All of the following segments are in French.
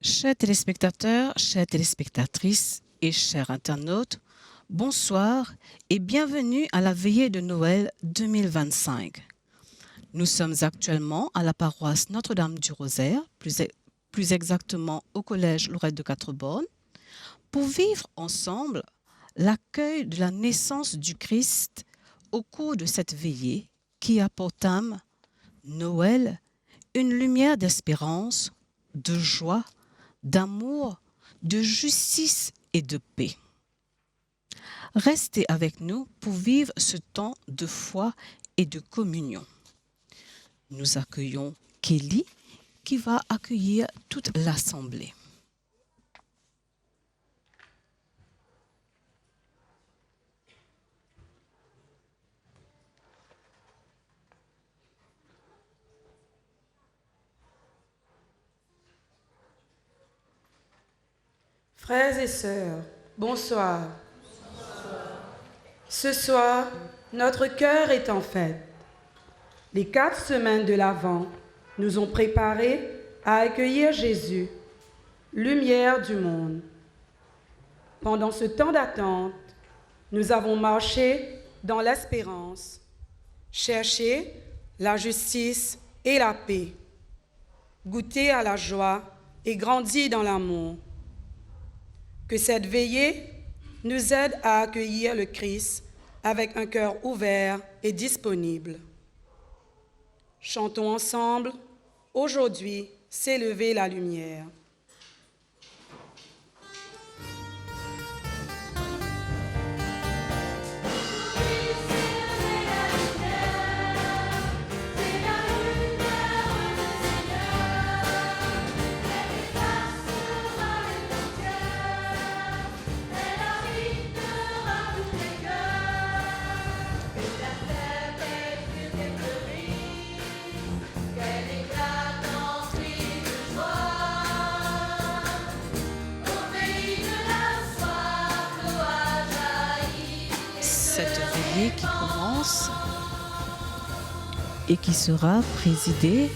Chers téléspectateurs, chères téléspectatrices et chers internautes, bonsoir et bienvenue à la veillée de Noël 2025. Nous sommes actuellement à la paroisse Notre-Dame du Rosaire, plus exactement au collège Lorette de Quatre-Bornes, pour vivre ensemble l'accueil de la naissance du Christ au cours de cette veillée qui a pour thème Noël, une lumière d'espérance, de joie, d'amour, de justice et de paix. Restez avec nous pour vivre ce temps de foi et de communion. Nous accueillons Kelly qui va accueillir toute l'assemblée. Frères et sœurs, bonsoir. Ce soir, notre cœur est en fête. Les 4 semaines de l'Avent nous ont préparés à accueillir Jésus, lumière du monde. Pendant ce temps d'attente, nous avons marché dans l'espérance, cherché la justice et la paix, goûté à la joie et grandi dans l'amour. Que cette veillée nous aide à accueillir le Christ avec un cœur ouvert et disponible. Chantons ensemble, aujourd'hui, s'est levée la lumière. Cette veillée qui commence et qui sera présidée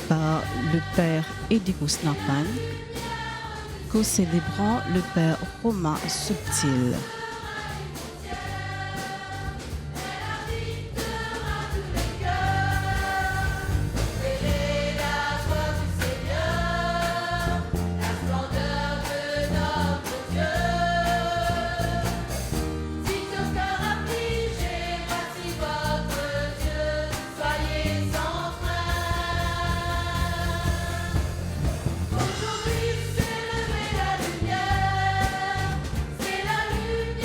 par le père Edicus Napan, co-célébrant le père Romain Subtil. Aujourd'hui, c'est levé la lumière, c'est la lumière.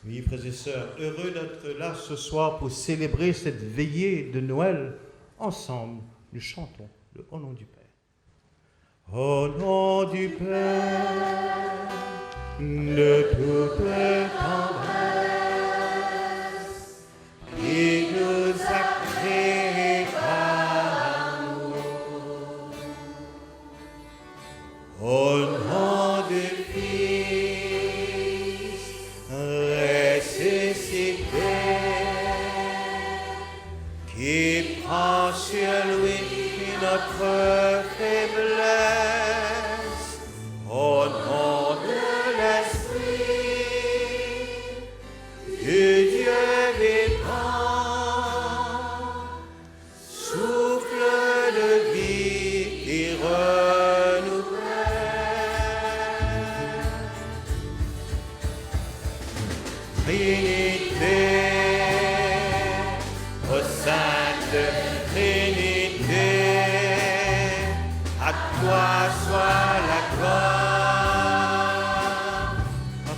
Oui, frères et sœurs, heureux d'être là ce soir pour célébrer cette veillée de Noël. Ensemble, nous chantons le Au nom du Père. Au nom du Père, de toute tendresse, qui nous a créés par amour. Au nom du Fils, ressuscité, qui prend sur lui notre faiblesse, au nom de l'Esprit, du Dieu vivant, souffle de vie qui renouvelle. Trinité, ô Sainte Trinité, à toi soit la gloire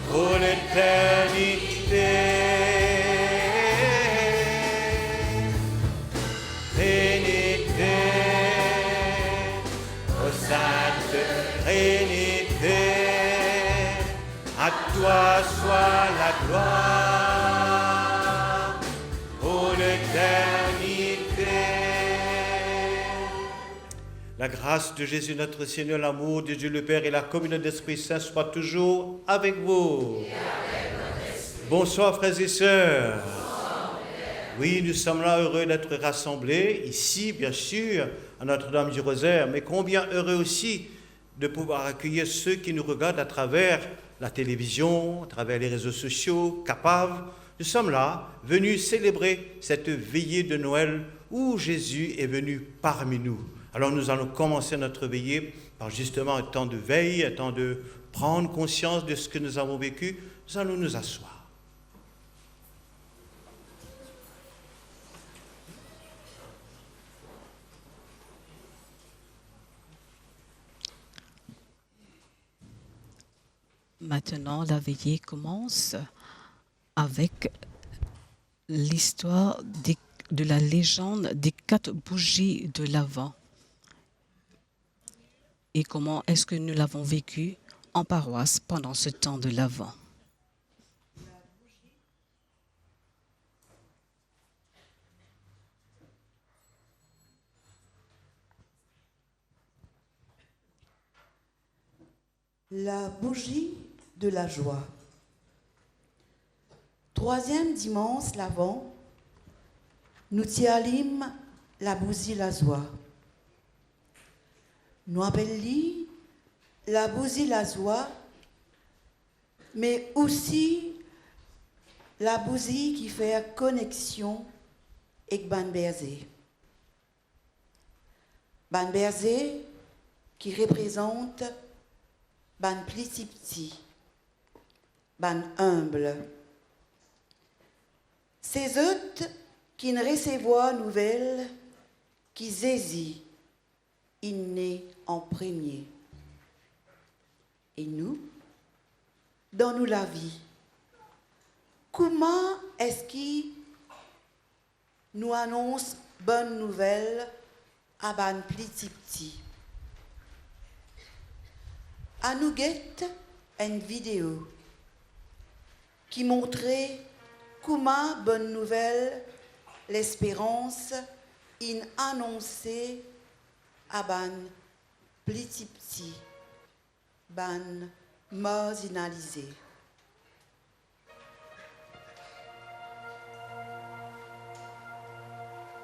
pour l'éternité. Trinité, ô Sainte Trinité, à toi soit la gloire pour l'éternité. La grâce de Jésus notre Seigneur, l'amour de Dieu le Père et la communion de l'Esprit Saint soient toujours avec vous. Bonsoir frères et sœurs. Oui, nous sommes là heureux d'être rassemblés, ici bien sûr, à Notre-Dame du Rosaire, mais combien heureux aussi de pouvoir accueillir ceux qui nous regardent à travers la télévision, à travers les réseaux sociaux, capables. Nous sommes là, venus célébrer cette veillée de Noël où Jésus est venu parmi nous. Alors nous allons commencer notre veillée par justement un temps de veille, un temps de prendre conscience de ce que nous avons vécu. Nous allons nous asseoir. Maintenant, la veillée commence avec l'histoire de la légende des 4 bougies de l'Avent. Et comment est-ce que nous l'avons vécu en paroisse pendant ce temps de l'Avent. La bougie de la joie. 3e dimanche l'Avent, nous t'allumes la bougie la joie. Nous appelons la bougie la joie, mais aussi la bougie qui fait connexion avec Ban Berzé. Ban Berzé qui représente Ban petit petit, ban humble. Ces autres qui ne recevoient nouvelles, qui zézit, inné en premier. Et nous, dans nous la vie, comment est-ce qu'il nous annonce bonne nouvelle à ban petit petit? À nous guette une vidéo qui montrait comment bonne nouvelle l'espérance in annoncé à ban petit petit, ban marginalisé.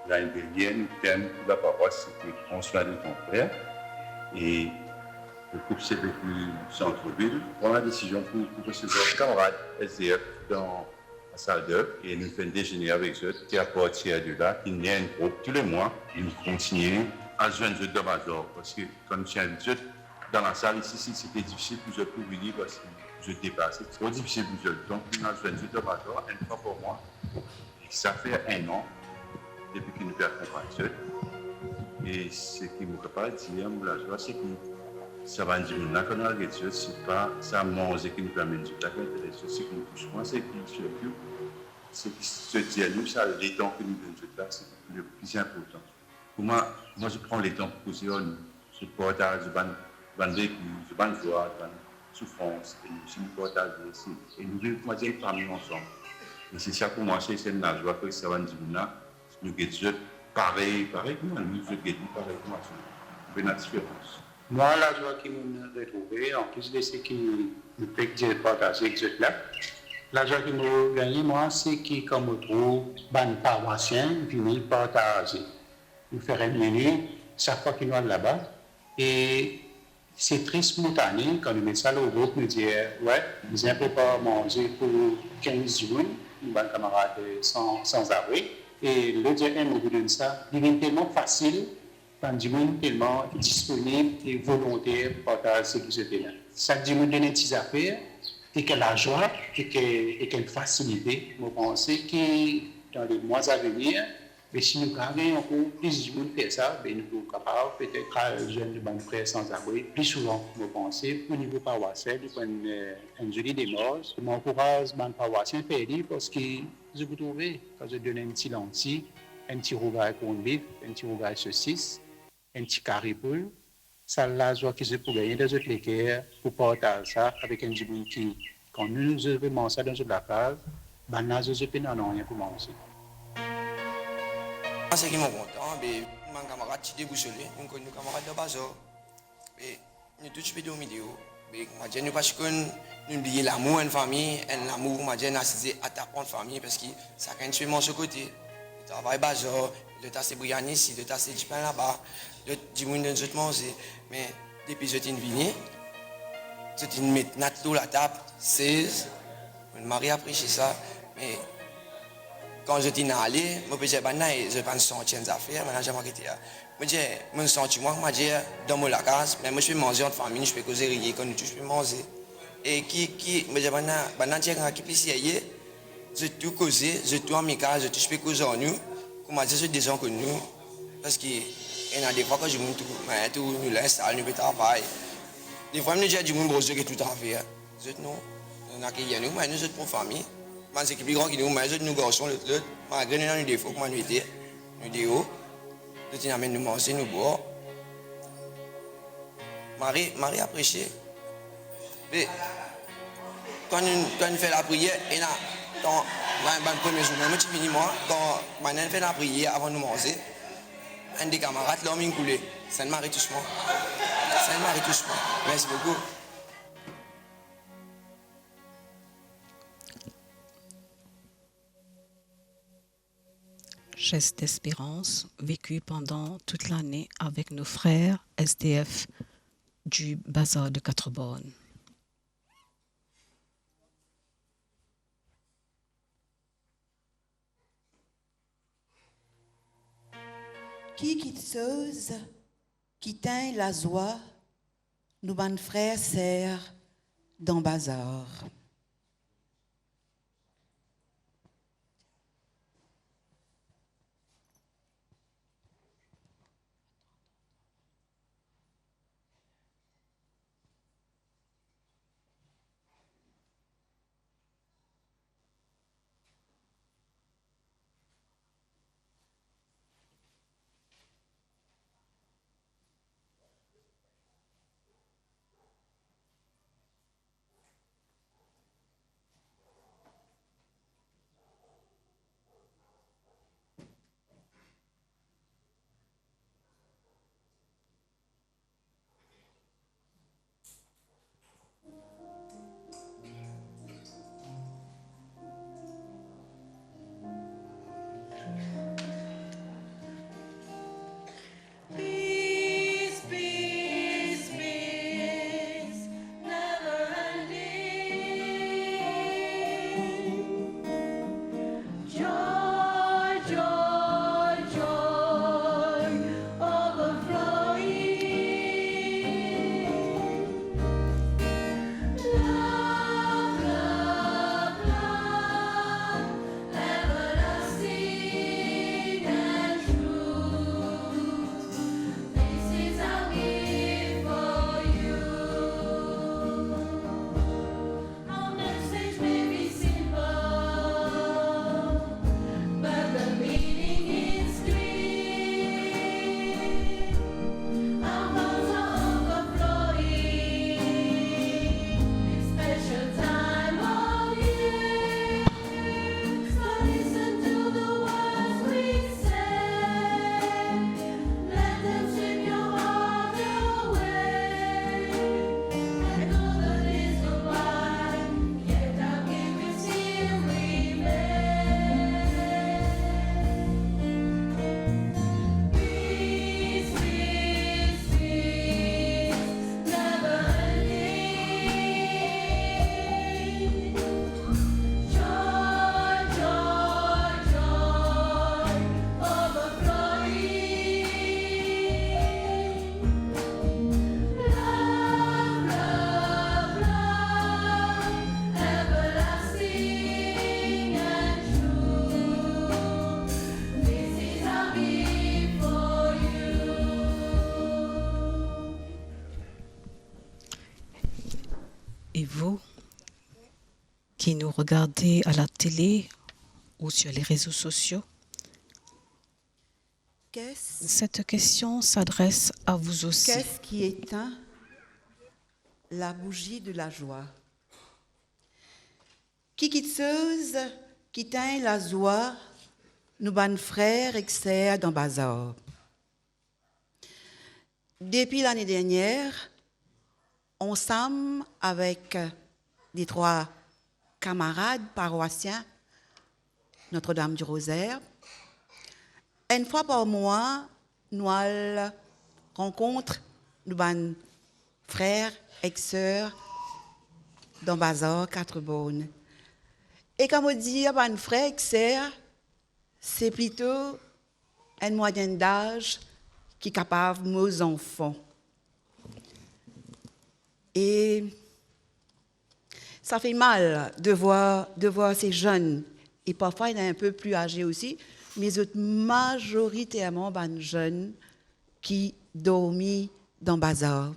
L'année dernière, le thème de la paroisse, c'était « Prends soin de ton frère ». Et le groupe CBQ Centre-Ville prend la décision pour recevoir camarades SDF dans la salle d'œuvre et nous faisons déjeuner avec eux qui à partir de là, il y a une groupe tous les mois et nous continuons à joindre eux de Mazor parce que quand nous sommes avec eux dans la salle ici, c'était difficile pour eux pour venir parce que je dépassais. C'est trop difficile pour eux. Donc nous avons joint eux de Mazor une fois par mois et ça fait 1 an depuis que nous avons accompagné eux. Et ce qui me prépare à dire, la joie, c'est que ça va dire, là, quand on a Dieu, c'est pas ça manger qui nous permet de Dieu. La intéressant, c'est que nous touchons, c'est qu'il surtout, c'est qu'il se dit à nous, ça, les temps que nous donnons Dieu là, c'est le plus important. Pour moi, je prends les temps pour poser ce portage de vécu, de bonne joie, de souffrance, et nous partager ici. Et nous vivons, moi, une famille ensemble. Et c'est ça pour moi, c'est la joie que ça va dire là, nous avons Dieu pareil que moi, nous avons Dieu pareil que moi. C'est une différence. Moi, la joie qui me retrouve, en plus de ce qui me fait que j'ai partagé avec Dieu là, la joie qui me gagne, moi, c'est que quand je trouve ban paroissien, venir partager. Nous faire une minute, chaque fois qu'ils sont là-bas. Et c'est très spontané quand nous mettons ça au groupe, nous disons, ouais, nous n'avons pas manger pour 15 jours, nous avons camarades sans abri. Et le Dieu aime au bout de ça, il est tellement facile. Quand du monde tellement disponible et volontaire pour partager ce qui se fait là. Chaque du monde donne une petite affaire et que la joie et qu'une facilité, je pense que dans les mois à venir, mais si nous avons encore plus de monde faire ça, nous sommes capables peut-être à jeunes de bonnes frères sans abri plus souvent, je pense, au niveau paroissial, pour une jolie démarche. Je m'encourage les paroissiens à faire parce que je vous trouve, quand je donne un petit lentille, un petit regard pour une bif, un petit regard saucisse, un petit carré poule, ça la joie que je peux gagner dans notre équerre pour partager ça avec un jibin qui, quand nous avons mangé ça dans la case, je peux n'en rien pour manger. Ce qui m'a content, mon camarade qui déboussolé, nous connaissons camarades de Bazo, nous tous faisons des vidéos. Nous parce que nous oublions l'amour en famille, et l'amour, nous assisé à ta propre famille parce que ça quand tu es mon côté. Le travail Bazo, le tas c'est Briani ici, le tas c'est du pain là-bas, le du monde de nous manger. Mais depuis que je suis venu, je suis mis l'eau la table, 16, mon mari a prêché ça, mais quand je suis allé, je me disais, je pense sentir des affaires, maintenant j'ai marqué. Je me disais, je me sens moi, je me dis, dans mon case, mais moi je peux manger en famille, je peux causer rien, quand je peux manger. Et qui me disait, maintenant j'ai un qui peut essayer, je tout causer, je tout amical, je peux causer en nous, comme je suis des gens connus, parce qu'il y a des fois quand je me tout, nous laisse, nous peut travailler. Des fois, je me dis, du monde gros qui tout travaille. Je dis, non, on a qu'il y a nous, mais nous sommes pour famille. C'est plus grand que nous, mais nous garçons l'autre, malgré nous avons des défauts, comme nous étions, nous déos, nous amènent nous manger, nous boire. Marie a prêché. Mais quand nous faisons la prière, et là, dans le premier jour, même si fini moi, quand nous faisons la prière avant de nous manger, un des camarades l'homme est coulé. Ça ne m'arrête touche moi. Ça ne m'arrête touche moi. Merci beaucoup. Geste d'espérance vécu pendant toute l'année avec nos frères SDF du bazar de Quatre-Bornes. Qui quitteuse, qui teint la joie, nous ban frères sœurs dans bazar. qui nous regardez à la télé ou sur les réseaux sociaux, cette question s'adresse à vous aussi. Qu'est-ce qui éteint la bougie de la joie? Qui quitteuse, qui teint la joie, nous ban frères et sœurs dans bazar. Depuis l'année dernière, ensemble avec les 3 camarades paroissiens, Notre-Dame du Rosaire, une fois par mois, nous rencontrons nos frères et sœurs dans Bazar, 4 bornes. Et comme on dit, nos frères et sœurs, c'est plutôt une moyenne d'âge qui est capable de nos enfants. Et ça fait mal de voir ces jeunes, et parfois il y en a un peu plus âgés aussi, mais majoritairement des jeunes qui dorment dans le bazar.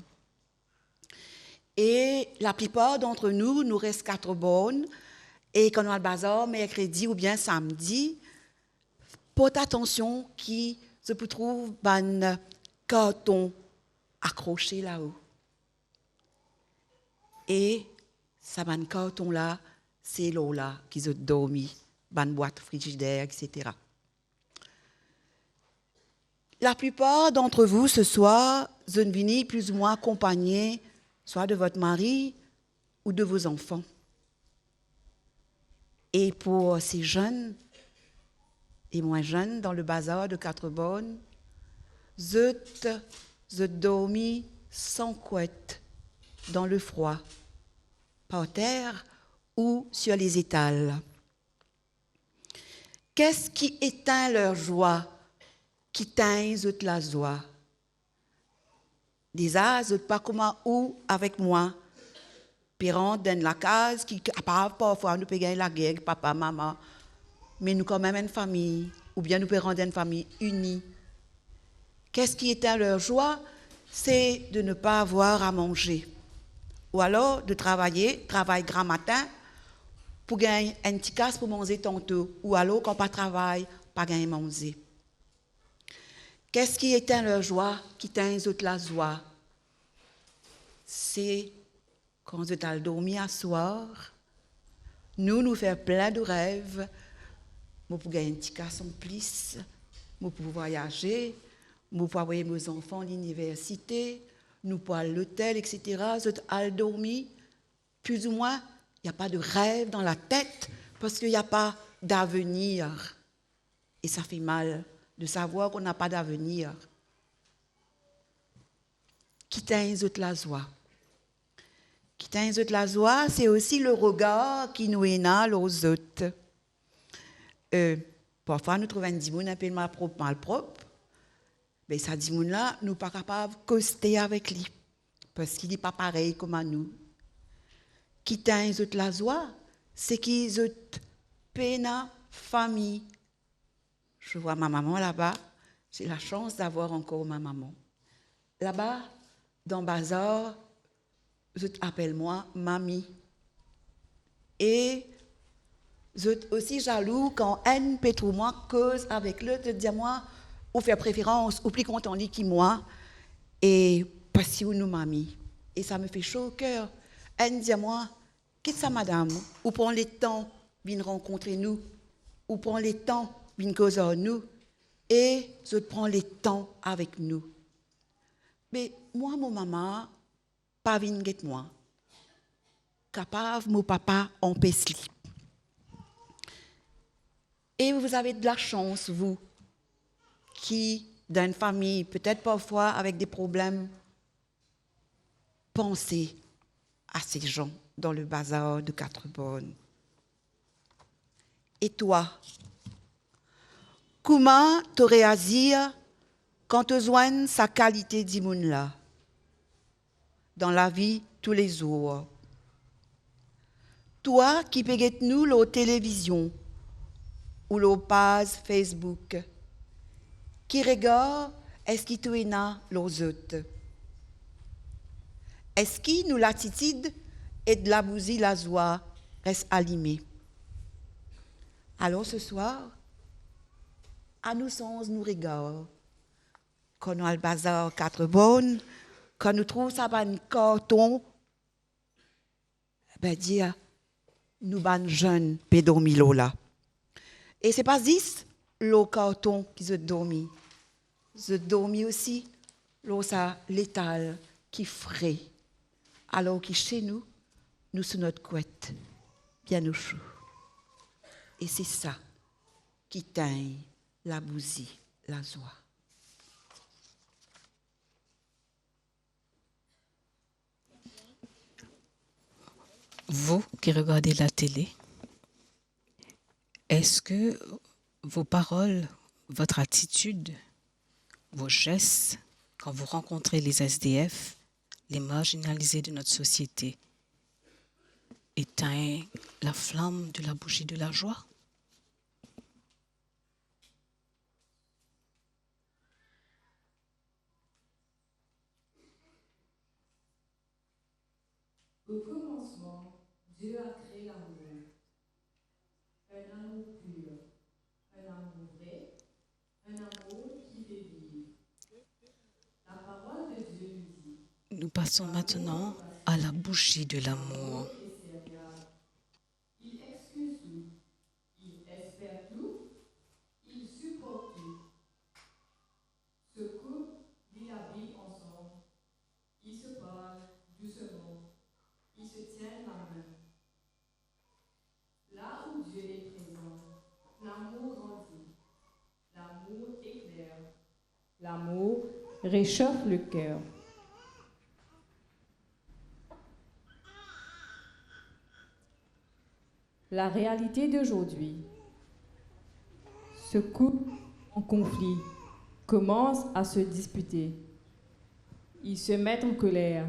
Et la plupart d'entre nous, nous reste 4 bornes, et quand on a le bazar, mercredi ou bien samedi, porte attention qui se peut trouver un carton accroché là-haut. Et ça ban carton là, c'est l'eau là qui ont dormi, ban boîte frigidaire, etc. La plupart d'entre vous ce soir, vous venez plus ou moins accompagnés, soit de votre mari ou de vos enfants. Et pour ces jeunes et moins jeunes dans le bazar de 4 bornes, vous dormi sans couette dans le froid, par terre ou sur les étals. Qu'est-ce qui éteint leur joie, qui teint la joie? Des as, pas comment ou avec moi, parents dans la case, qui parfois nous payons la guerre, papa, maman, mais nous quand même une famille, ou bien nous parents d'une famille unie. Qu'est-ce qui éteint leur joie? C'est de ne pas avoir à manger. Ou alors de travail grand matin, pour gagner un petit casse pour manger tantôt. Ou alors, quand pas travail, pas gagner manger. Qu'est-ce qui éteint leur joie, qui éteint la joie? C'est quand vous êtes dormi à soir, nous faire plein de rêves, pour gagner un petit casse en plus, pour voyager, pour envoyer nos enfants à l'université, nous pour aller à l'hôtel, etc. Vous êtes dormi, plus ou moins, il n'y a pas de rêve dans la tête parce qu'il n'y a pas d'avenir. Et ça fait mal de savoir qu'on n'a pas d'avenir. Qui teint la joie. Qui teint la joie, c'est aussi le regard qui nous énale aux autres. Parfois, nous trouvons un dimoun un peu malpropre. Mais ça dimoun-là, nous ne sommes pas capables de coster avec lui. Parce qu'il n'est pas pareil comme à nous. Qui teint la joie, c'est qu'ils ont peine, famille. Je vois ma maman là-bas. J'ai la chance d'avoir encore ma maman. Là-bas, dans le bazar, je appelle moi mamie. Et je suis aussi jaloux quand un peut trouver moi cause avec l'autre, de dire moi, ou faire préférence, ou plus content lui qui moi, et passer nous mamie. Et ça me fait chaud au cœur. Elle dit à moi, qu'est-ce que ça, madame? Ou prend les temps, viens rencontrer nous, ou prend les temps, viens causer à nous, et je prends les temps avec nous. Mais moi, mon maman, pas viens guette moi. Capable, mon papa, en pesli. Et vous avez de la chance, vous, qui, dans une famille, peut-être parfois avec des problèmes, pensez à ces gens dans le bazar de 4 bornes. Et toi, comment tu réagis quand tu joignes sa qualité d'immun là dans la vie tous les jours? Toi qui peux nous la télévision ou la page Facebook, qui regarde est-ce qu'il tu es là les autres? Est-ce qu'il nous l'attitude et de la bousie la joie reste allumé. Alors ce soir, à nous sens nous regarde. Quand nous allons au bazar 4 bonnes, quand nous trouvons ça un carton, ben dire nous ban jeunes pédomilo là. Et c'est pas 10 le carton qui se dormi. Se dormi aussi l'eau ça létal qui frais. Alors que chez nous, nous sous notre couette, bien au chaud. Et c'est ça qui teint la bousie, la joie. Vous qui regardez la télé, est-ce que vos paroles, votre attitude, vos gestes, quand vous rencontrez les SDF, les marginalisés de notre société, éteint la flamme de la bougie de la joie? Au commencement, Dieu a créé l'amour. Un amour pur, un amour vrai, un amour qui fait vivre. La parole de Dieu nous dit. Nous passons maintenant à la bougie de l'amour. Il excuse tout, il espère tout, il supporte tout. Ce couple lit la Bible ensemble, ils se parlent doucement, ils se tiennent la main. Là où Dieu est présent, l'amour grandit, l'amour éclaire, l'amour réchauffe le cœur. La réalité d'aujourd'hui, ce couple en conflit commence à se disputer. Ils se mettent en colère,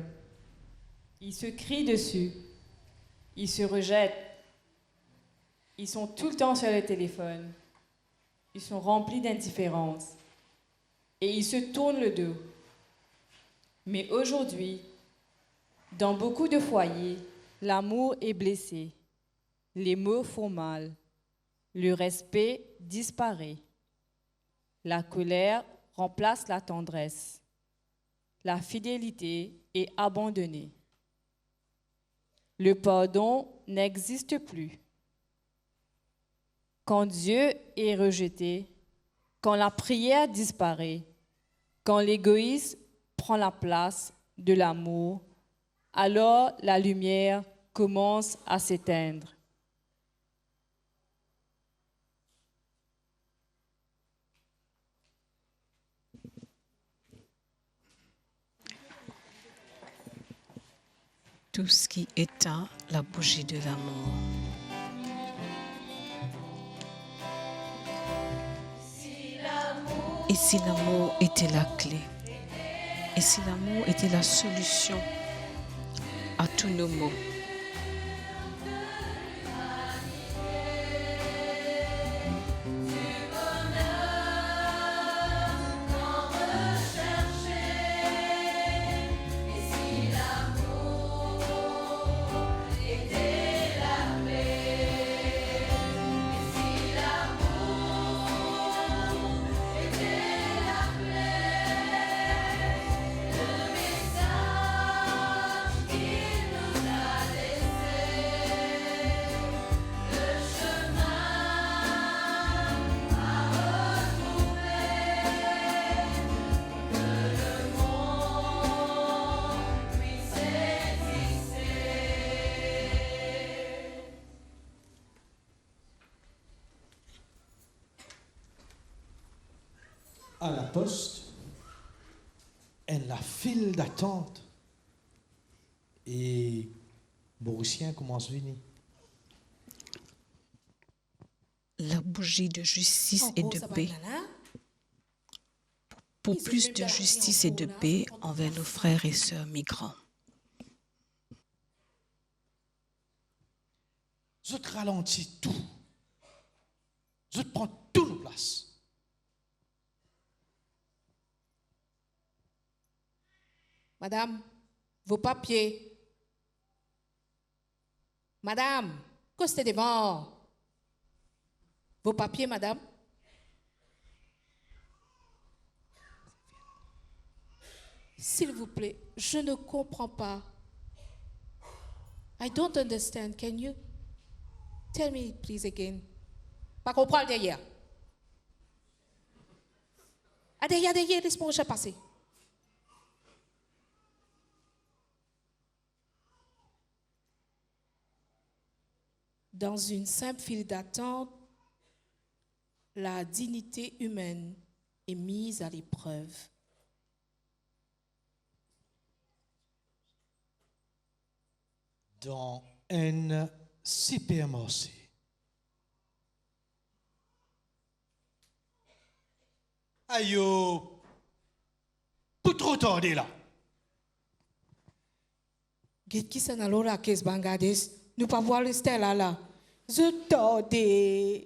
ils se crient dessus, ils se rejettent, ils sont tout le temps sur le téléphone, ils sont remplis d'indifférence et ils se tournent le dos. Mais aujourd'hui, dans beaucoup de foyers, l'amour est blessé. Les mots font mal, le respect disparaît, la colère remplace la tendresse, la fidélité est abandonnée, le pardon n'existe plus. Quand Dieu est rejeté, quand la prière disparaît, quand l'égoïsme prend la place de l'amour, alors la lumière commence à s'éteindre. Tout ce qui éteint la bougie de l'amour. Et si l'amour était la clé? Et si l'amour était la solution à tous nos maux? À la poste, elle la file d'attente. Et Borussien commence à venir. La bougie de justice et de paix. Pour plus de justice et de paix envers nos frères et sœurs migrants. Je te ralentis tout. Je te prends toutes nos places. Madame, vos papiers. Madame, Costez devant. Vos papiers, madame. S'il vous plaît, je ne comprends pas. I don't understand. Can you tell me please again? Pas comprendre derrière. Ah, derrière, laisse-moi passer. Dans une simple file d'attente, la dignité humaine est mise à l'épreuve. Dans un supermarché, aïe, pas trop tarder là. Get qui s'en allons la caisse Bangladesh, nous pas voir le Stella là. Je t'ordais.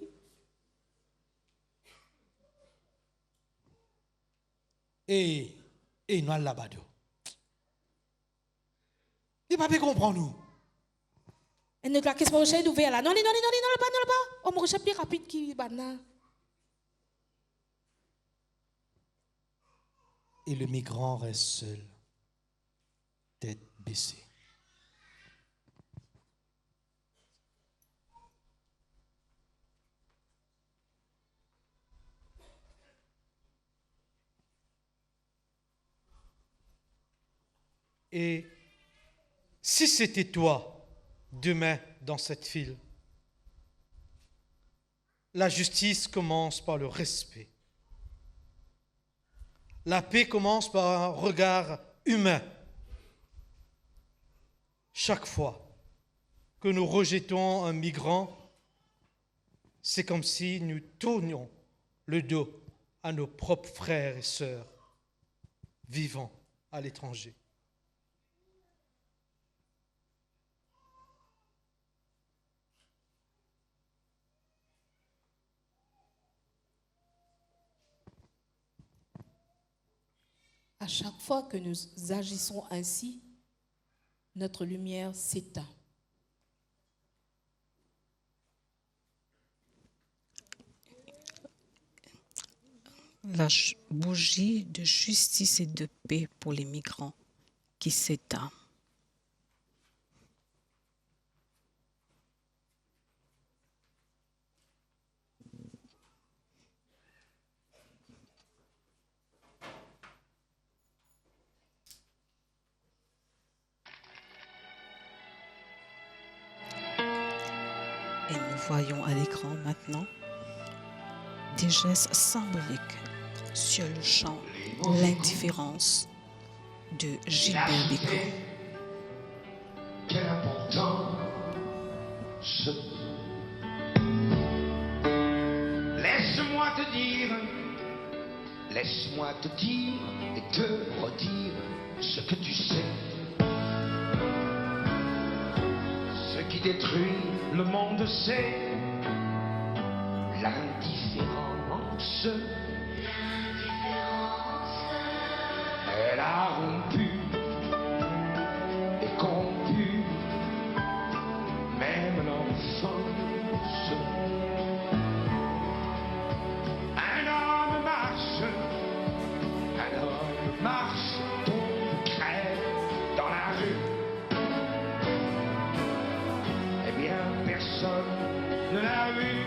Et nous là-bas. Il pas bien comprendre nous. Et nous la caisse mon chien ouvert là. Non, pas. On me recherche plus rapide qui bana. Et le migrant reste seul, tête baissée. Et si c'était toi, demain, dans cette file, la justice commence par le respect. La paix commence par un regard humain. Chaque fois que nous rejetons un migrant, c'est comme si nous tournions le dos à nos propres frères et sœurs vivant à l'étranger. À chaque fois que nous agissons ainsi, notre lumière s'éteint. La bougie de justice et de paix pour les migrants qui s'éteint. Et nous voyons à l'écran maintenant des gestes symboliques sur le champ de l'indifférence de Gilbert Bécaud. Quelle importance. Laisse-moi te dire et te redire ce que tu sais. Ce qui détruit le monde, c'est l'indifférence. Elle a rompu et corrompu même l'enfance. Un homme marche, tombe, crève dans la rue. Eh bien, personne ne l'a vu.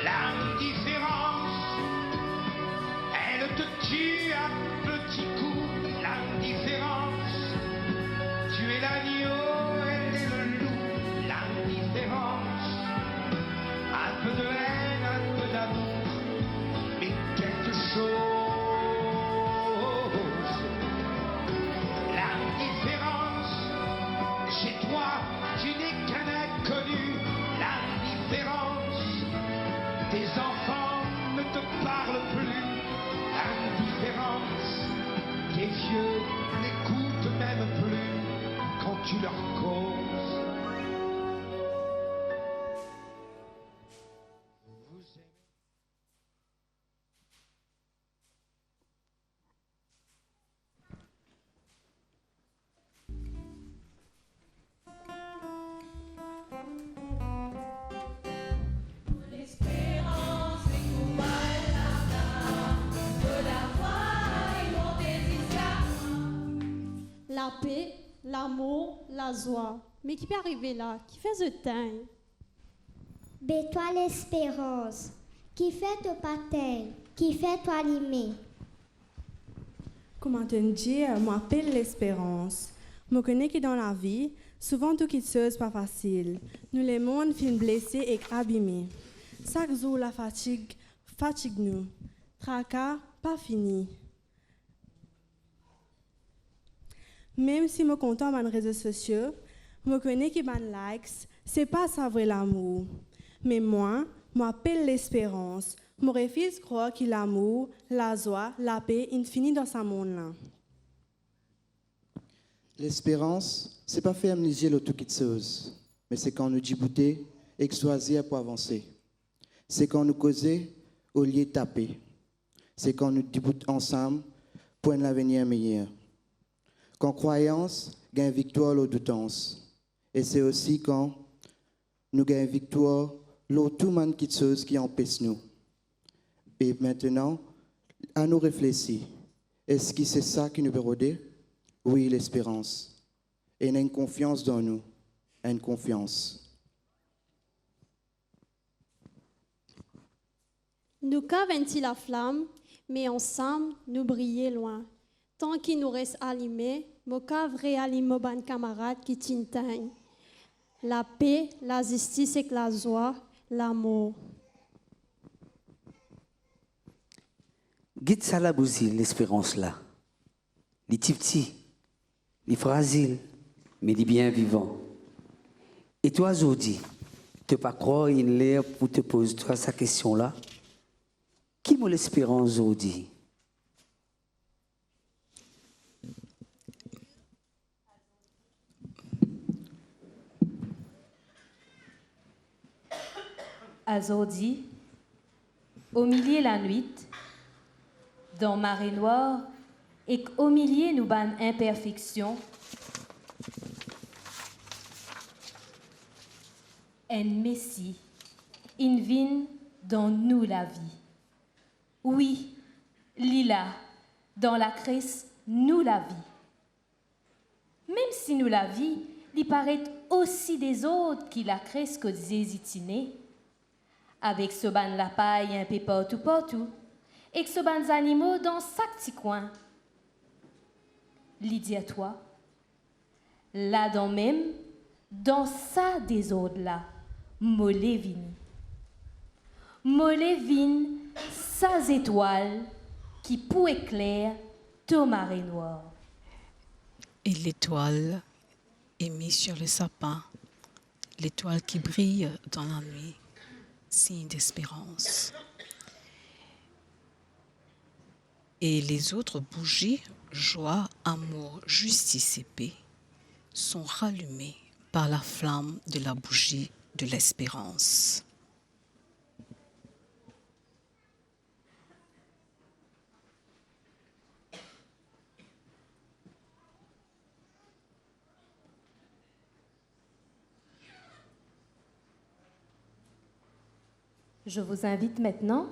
L'indifférence, elle te tue à petits coups. L'indifférence, tu es l'agneau, elle est le loup. L'indifférence, un peu de haine, un peu d'amour, mais quelque chose. L'indifférence, chez toi, tu n'es qu'un inconnu. L'indifférence, tes enfants ne te parlent plus. L'indifférence, tes vieux n'écoutent même plus quand tu leur causes. la paix, l'amour, la joie. Mais qui peut arriver là? Qui fait ce temps? Ben toi l'espérance, qui fait ton patin, qui fait toi l'aimer. Comment te dire, moi appelle l'espérance. Je connais que dans la vie, souvent tout qui se pas facile. Nous les mondes finissent blessés et abîmés. Chaque jour la fatigue nous. Tracas pas fini. Même si je suis content dans les réseaux sociaux, je connais que les likes, c'est pas ça vrai l'amour. Mais moi appelle l'espérance. Je refuse de croire que l'amour, la joie, la paix infinie dans ce monde-là. L'espérance, c'est pas faire amnésier le tout qui chose, mais c'est quand nous débouter et choisir pour avancer. C'est quand nous causer au lieu de taper. C'est quand nous déboutons ensemble pour un avenir meilleur. Quand croyance gagne victoire l'eau doutance. Et c'est aussi quand nous gagnons victoire l'eau tout monde qui chose qui empêche nous. Et maintenant, à nous réfléchir. Est-ce que c'est ça qui nous peut rôder? Oui, l'espérance. Et une confiance dans nous. Une confiance. Nous cavons la flamme, mais ensemble, nous brillons loin. Tant qu'il nous reste allumés, nous cavons réalimer nos camarades qui t'inteignent. La paix, la justice et la joie, l'amour. Guide ça la bousille, l'espérance là. Les petits, les fragiles, mais les bien vivants. Et toi, aujourd'hui, tu ne peux pas croire une l'air pour te poser toi cette question-là. Qui m'a l'espérance aujourd'hui? Aujourd'hui, au milieu de la nuit, dans marée noire, et qu'au milieu nous ban imperfection, un Messie, il vient dans nous la vie. Oui, Lila, dans la Christ, nous la vie. Même si nous la vie, il paraît aussi des autres qui la Christ que des étinés, avec ce ban la paille un peu partout, et que ce ban animaux dans chaque petit coin. L'idée à toi, là dans même, dans ça des autres là, Molévine, sa étoile qui pour éclaire ton marée noire. Et l'étoile est mise sur le sapin, l'étoile qui brille dans la nuit, signe d'espérance. Et les autres bougies, joie, amour, justice et paix, sont rallumées par la flamme de la bougie de l'espérance. Je vous invite maintenant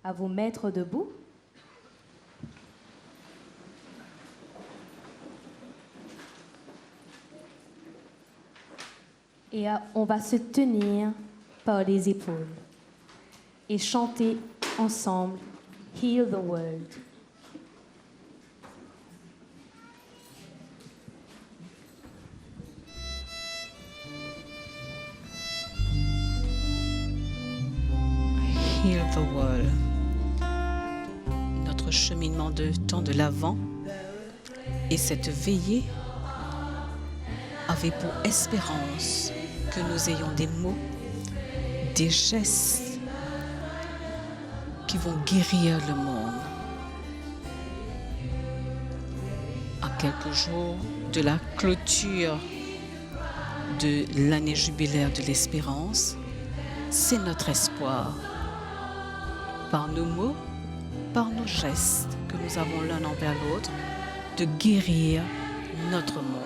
à vous mettre debout. Et on va se tenir par les épaules et chanter ensemble Heal the World. Heal the world. Notre cheminement de temps de l'Avent et cette veillée avait pour espérance que nous ayons des mots, des gestes qui vont guérir le monde. À quelques jours de la clôture de l'année jubilaire de l'espérance, c'est notre espoir. Par nos mots, par nos gestes que nous avons l'un envers l'autre, de guérir notre monde.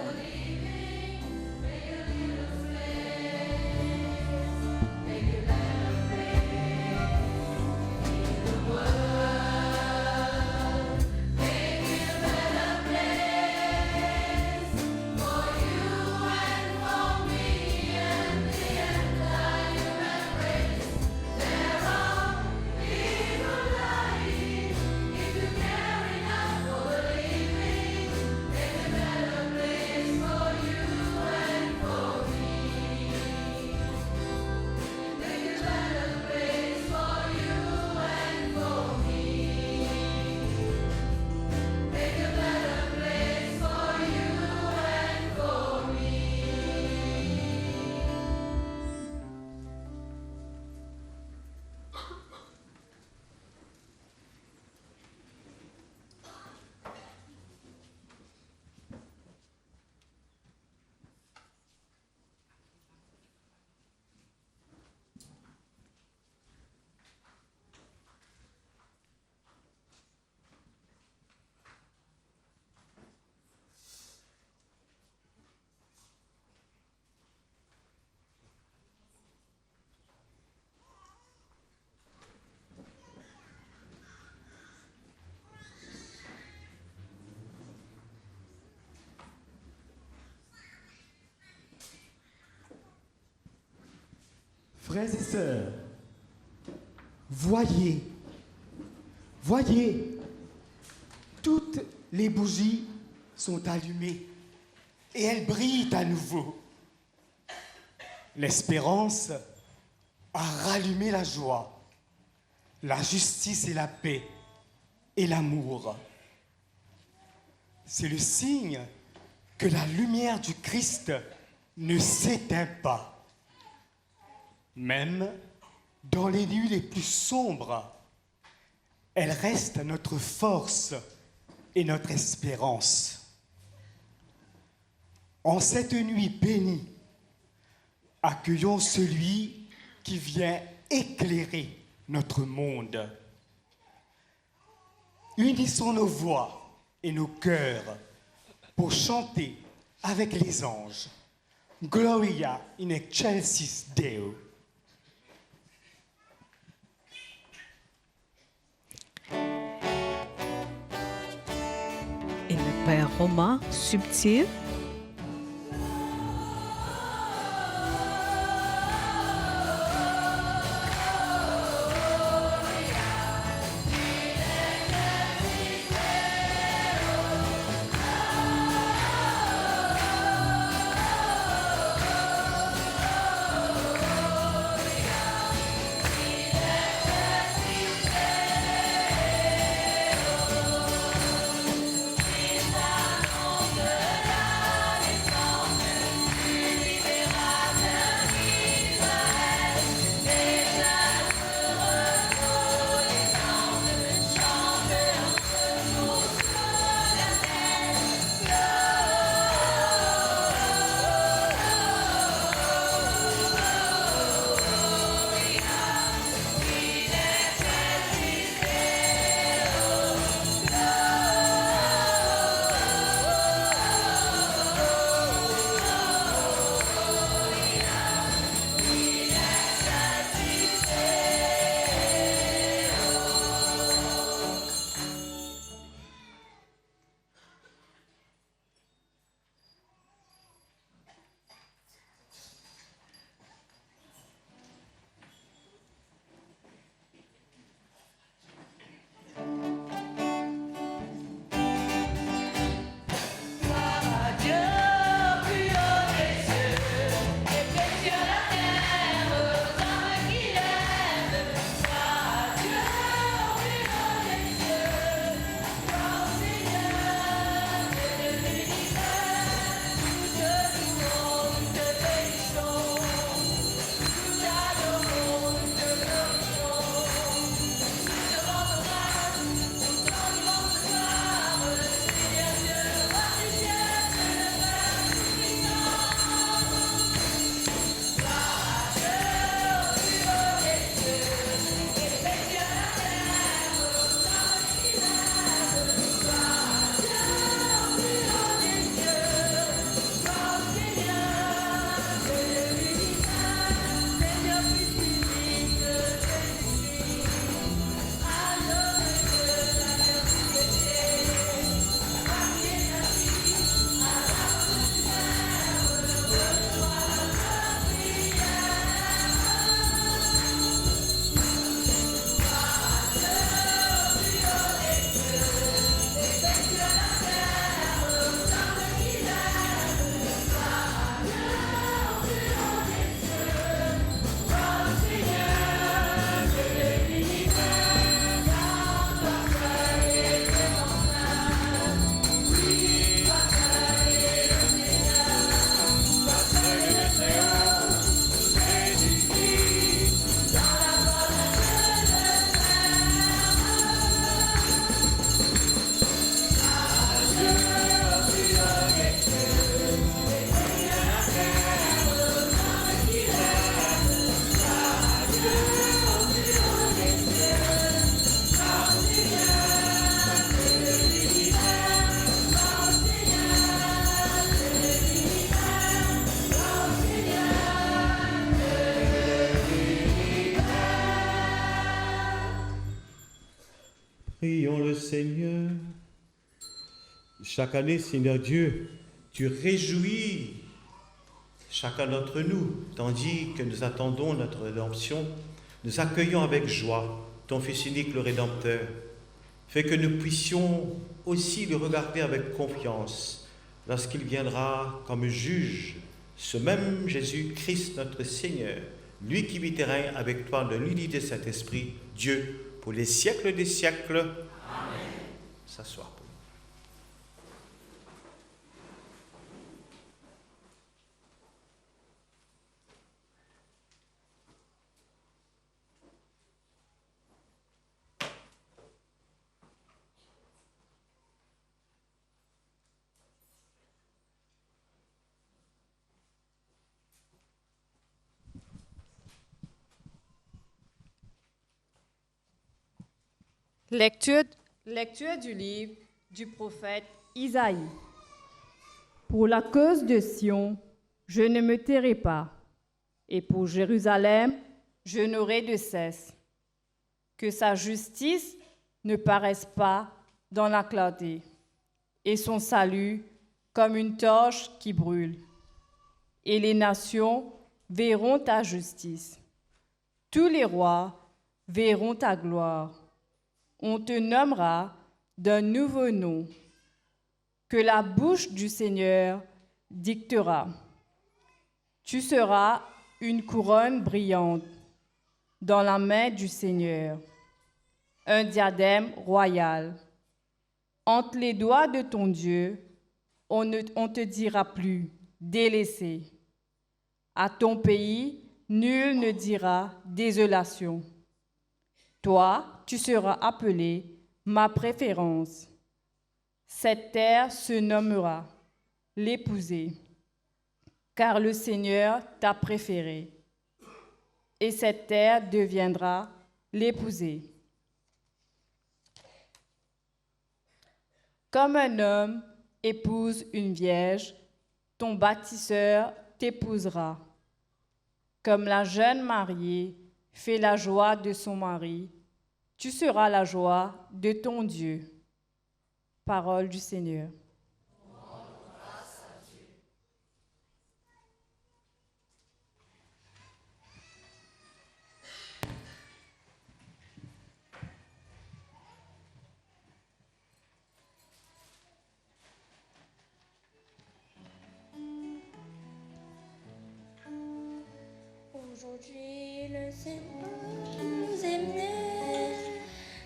Frères et sœurs, voyez, toutes les bougies sont allumées et elles brillent à nouveau. L'espérance a rallumé la joie, la justice et la paix et l'amour. C'est le signe que la lumière du Christ ne s'éteint pas. Même dans les nuits les plus sombres, elle reste notre force et notre espérance. En cette nuit bénie, accueillons celui qui vient éclairer notre monde. Unissons nos voix et nos cœurs pour chanter avec les anges Gloria in excelsis Deo. Et le Père Romain subtil. Prions le Seigneur. Chaque année, Seigneur Dieu, tu réjouis chacun d'entre nous, tandis que nous attendons notre rédemption, nous accueillons avec joie ton Fils unique, le Rédempteur. Fais que nous puissions aussi le regarder avec confiance lorsqu'il viendra comme juge, ce même Jésus-Christ notre Seigneur, lui qui vit et règne avec toi dans l'unité de Saint-Esprit, Dieu, pour les siècles des siècles. Amen. S'asseoir. Lecture du livre du prophète Isaïe. Pour la cause de Sion, je ne me tairai pas, et pour Jérusalem, je n'aurai de cesse. Que sa justice ne paraisse pas dans la clarté, et son salut comme une torche qui brûle. Et les nations verront ta justice. Tous les rois verront ta gloire. On te nommera d'un nouveau nom que la bouche du Seigneur dictera. Tu seras une couronne brillante dans la main du Seigneur, un diadème royal. Entre les doigts de ton Dieu, on te dira plus délaissé. À ton pays, nul ne dira désolation. Toi, tu seras appelé ma préférence. Cette terre se nommera l'épousée, car le Seigneur t'a préféré. Et cette terre deviendra l'épousée. Comme un homme épouse une vierge, ton bâtisseur t'épousera. Comme la jeune mariée fait la joie de son mari, tu seras la joie de ton Dieu. Parole du Seigneur. Aujourd'hui, le Seigneur nous aime,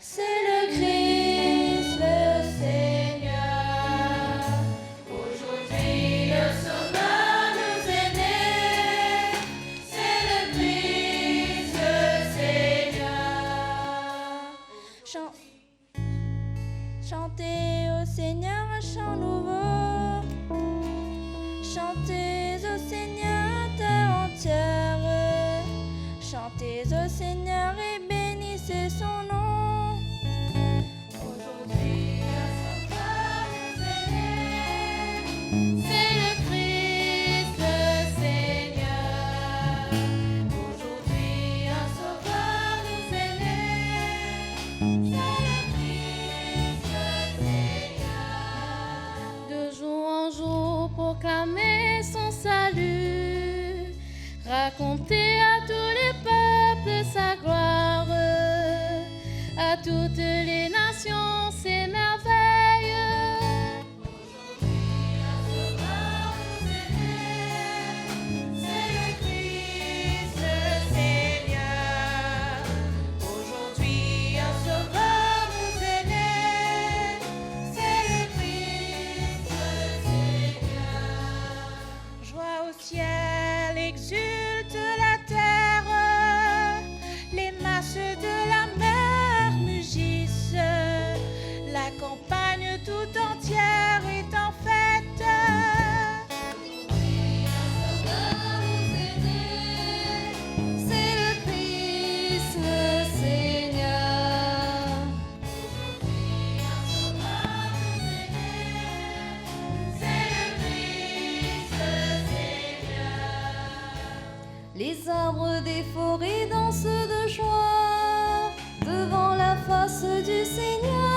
c'est le Christ, le Seigneur. Aujourd'hui, le Sauveur nous aime, c'est le Christ, le Seigneur. Chantez au Seigneur un chant nouveau, chantez au Seigneur terre entière. Chantez au Seigneur et bénissez son nom. Aujourd'hui, un Sauveur nous aime, c'est le Christ, le Seigneur. Aujourd'hui, un Sauveur nous aime, c'est le Christ, le Seigneur. De jour en jour, proclamer son salut, raconter à tous les peuples sa gloire, à toutes les nations ses merveilles. Aujourd'hui, un Sauveur nous aime, c'est le Christ, le Seigneur. Aujourd'hui, un Sauveur nous aime, c'est le Christ, le Seigneur. Joie au ciel, exulte la terre, les masses de la mer mugissent, la campagne tout entière est en fête. Aujourd'hui, un Sauveur nous aime, c'est le Christ, le Seigneur. Aujourd'hui, un Sauveur nous aime, c'est le Christ, le Seigneur. Les arbres des forêts dansent de joie devant la face du Seigneur,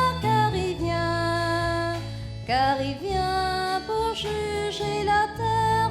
car il vient pour juger la terre.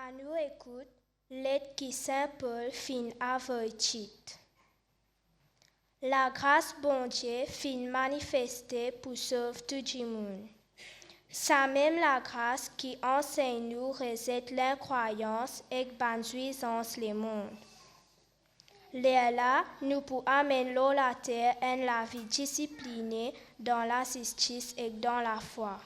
À nous écoute, lettre qui Saint Paul fin avoytit. La grâce bon Dieu fin manifestée pour sauver tout le monde. C'est même la grâce qui enseigne nous réside l'incroyance et banzuisance les mondes. Là, nous pouvons amener la terre en la vie disciplinée dans la justice et dans la foi.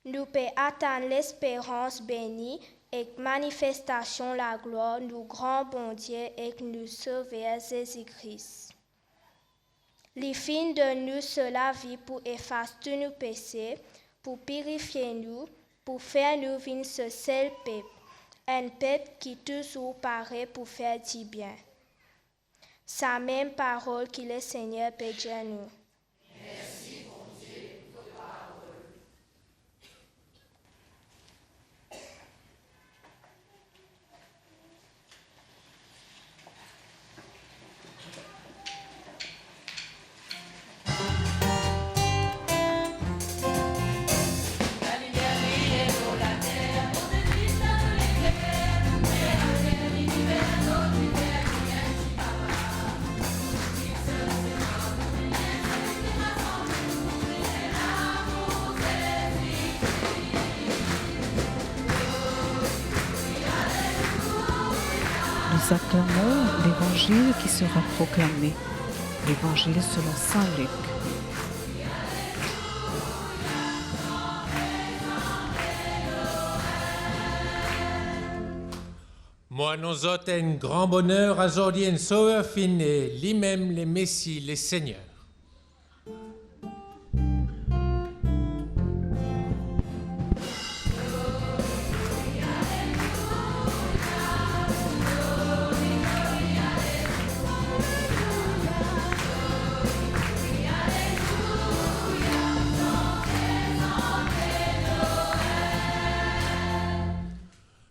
Nous pouvons attendre l'espérance bénie et manifestation la gloire du grand bon Dieu et nous sauveur Jésus-Christ. Les fins de nous sur la vie pour effacer tous nos péchés, pour purifier nous, pour faire nous vivre ce seul peuple, un peuple qui toujours paraît pour faire du bien. Sa même parole que le Seigneur peut dire nous. Merci, mon Dieu, pour ta parole. Nous acclamons l'évangile qui sera proclamé, l'évangile selon saint Luc. Moi, nous autres, un grand bonheur, aujourd'hui, un sauveur fini, lui-même, les Messie, les Seigneurs.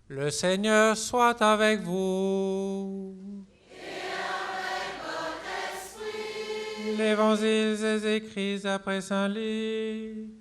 Le Seigneur soit avec vous. Et avec votre esprit. L'Évangile est écrit après saint Luc.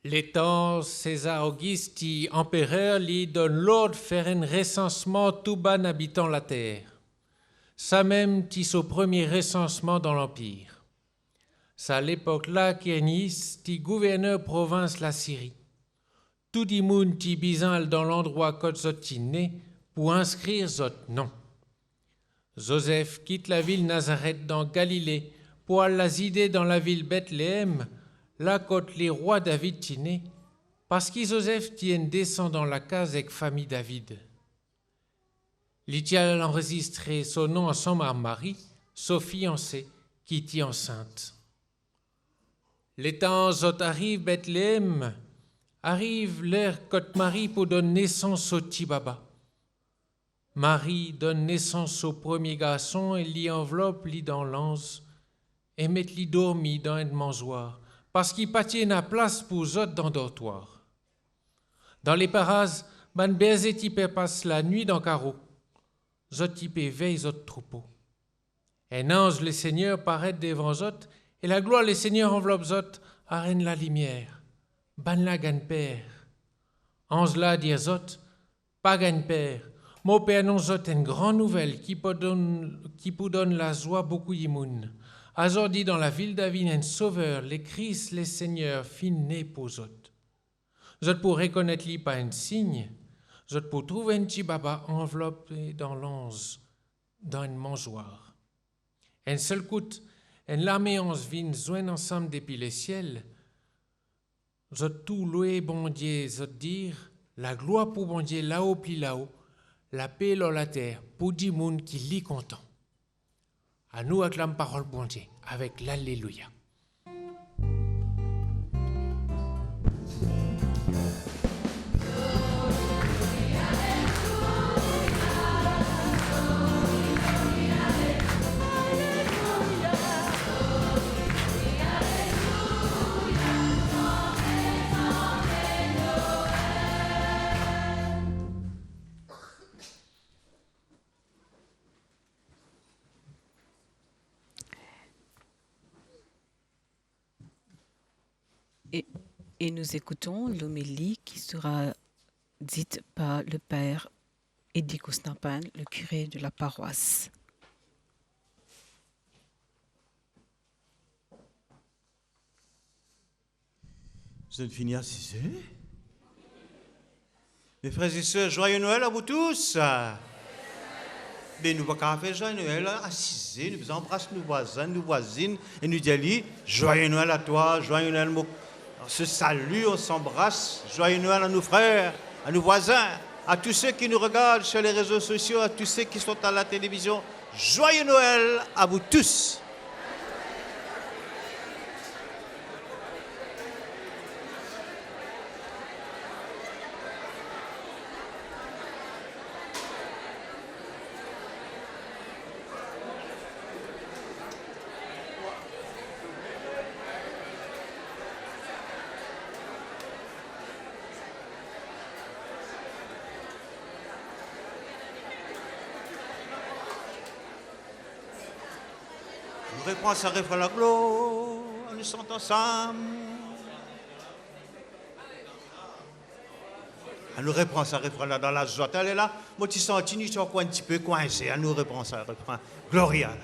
L'étant César Auguste, empereur, lui donne l'ordre de faire un recensement tout ban habitant la terre. Ça même tis au premier recensement dans l'Empire. C'est à l'époque-là qu'Ernis, gouverneur province la Syrie. Tout le monde ti bizanle dans l'endroit côte zotiné pour inscrire zot nom. Joseph quitte la ville Nazareth dans Galilée pour aller l'asider dans la ville Bethléem, là côte les rois David tiné, parce que Joseph tient descend dans la case avec famille David. L'Itial enregistré son nom ensemble à Marie, sa fiancée, qui était enceinte. Les temps où arrive Bethléem, arrive l'heure que Marie pour donner naissance au petit baba. Marie donne naissance au premier garçon et l'y enveloppe lit dans l'anse et met l'y dormi dans un mangeoire parce qu'il pâtit la place pour eux dans le dortoir. Dans les parages, ban berger type passe la nuit dans carreau. Zot type veille zot troupeau. Un ange le Seigneur paraît devant zot et la gloire le Seigneur enveloppe zot à reine la lumière. Ban la gagne père. Ange là dire zot, pas gagne père. Mon père annonce zot une grande nouvelle qui peut donner la joie beaucoup d'imoun. Aujourd'hui dans la ville David un sauveur, le Christ, le Seigneur, fin né pour zot. Zot pour reconnaître lui pas un signe, zot pour trouver un petit baba enveloppé dans l'ange, dans une mangeoire. Un seul coup, une l'armée onze vient joindre ensemble depuis le ciel. Zot tout loué bon Dieu, zot dire, la gloire pour bon Dieu là-haut pli là-haut, la paix dans la terre pour du monde qui l'y content. À nous acclame parole bon Dieu avec l'Alléluia. et nous écoutons l'homélie qui sera dite par le père Eddie Kousnapan, le curé de la paroisse. Vous êtes finis à 6 heures? Mes frères et sœurs, joyeux Noël à vous tous! Mais nous ne pouvons pas faire joyeux Noël à 6 heures. Nous embrassons nos voisins, nos voisines, et nous disons joyeux Noël à toi, joyeux Noël. On se salue, on s'embrasse. Joyeux Noël à nos frères, à nos voisins, à tous ceux qui nous regardent sur les réseaux sociaux, à tous ceux qui sont à la télévision. Joyeux Noël à vous tous! On reprend sa refrain la gloire, nous chantons ensemble. On nous reprend sa refrain là dans la joie. Elle est là, moi tu sens tu es un petit peu coincé. On nous reprend sa refrain Gloria.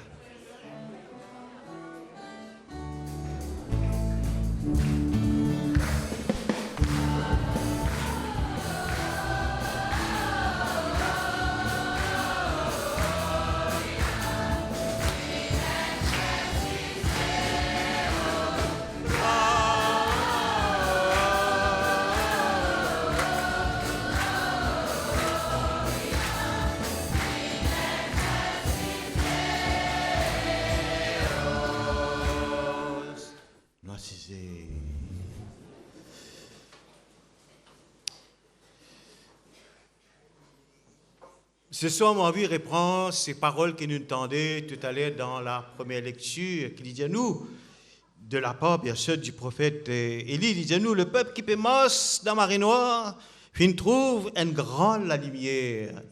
Ce soir, mon envie reprend ces paroles que nous entendions tout à l'heure dans la première lecture, qui dit à nous, de la part, bien sûr, du prophète Élie, il dit à nous, le peuple qui pémasse dans la marée noire, fin trouve une grande la lumière,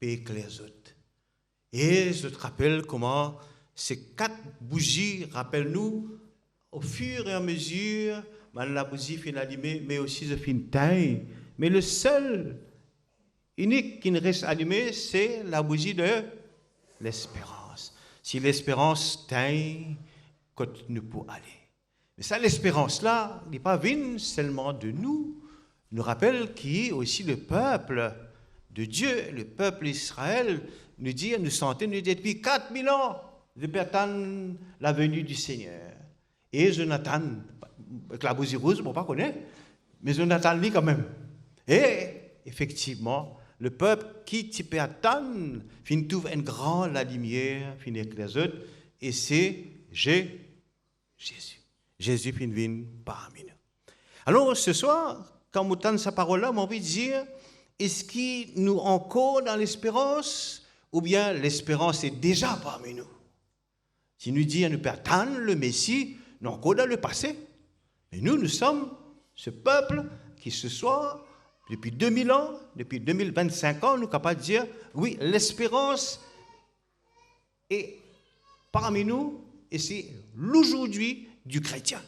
et éclaire les autres. Et je te rappelle comment ces 4 bougies, rappelle-nous, au fur et à mesure, la bougie fin allumée, mais aussi je fin taille. Mais le seul unique qui ne reste allumé, c'est la bougie de l'espérance. Si l'espérance teint, continue pour aller. Mais ça, l'espérance-là, n'est pas venue seulement de nous. Nous rappelle qui est aussi le peuple de Dieu, le peuple d'Israël, nous dit, nous sentons, nous dit depuis 4000 ans, depuis attendre la venue du Seigneur. Et Jonathan, avec la bougie rouge, on ne pas connaître, mais Jonathan lit quand même. Et effectivement, le peuple qui peut attendre, fin trouve une grande la lumière, fin avec les autres, et c'est Jésus. Jésus fin vient parmi nous. Alors ce soir, quand on entend sa parole-là, on a envie de dire, est-ce qu'il nous encore dans l'espérance, ou bien l'espérance est déjà parmi nous? Si nous dit, nous peut attendre le Messie, nous encore dans le passé. Mais nous sommes ce peuple qui ce soir, depuis 2000 ans, depuis 2025 ans, nous sommes capables de dire, oui, l'espérance est parmi nous et c'est l'aujourd'hui du chrétien.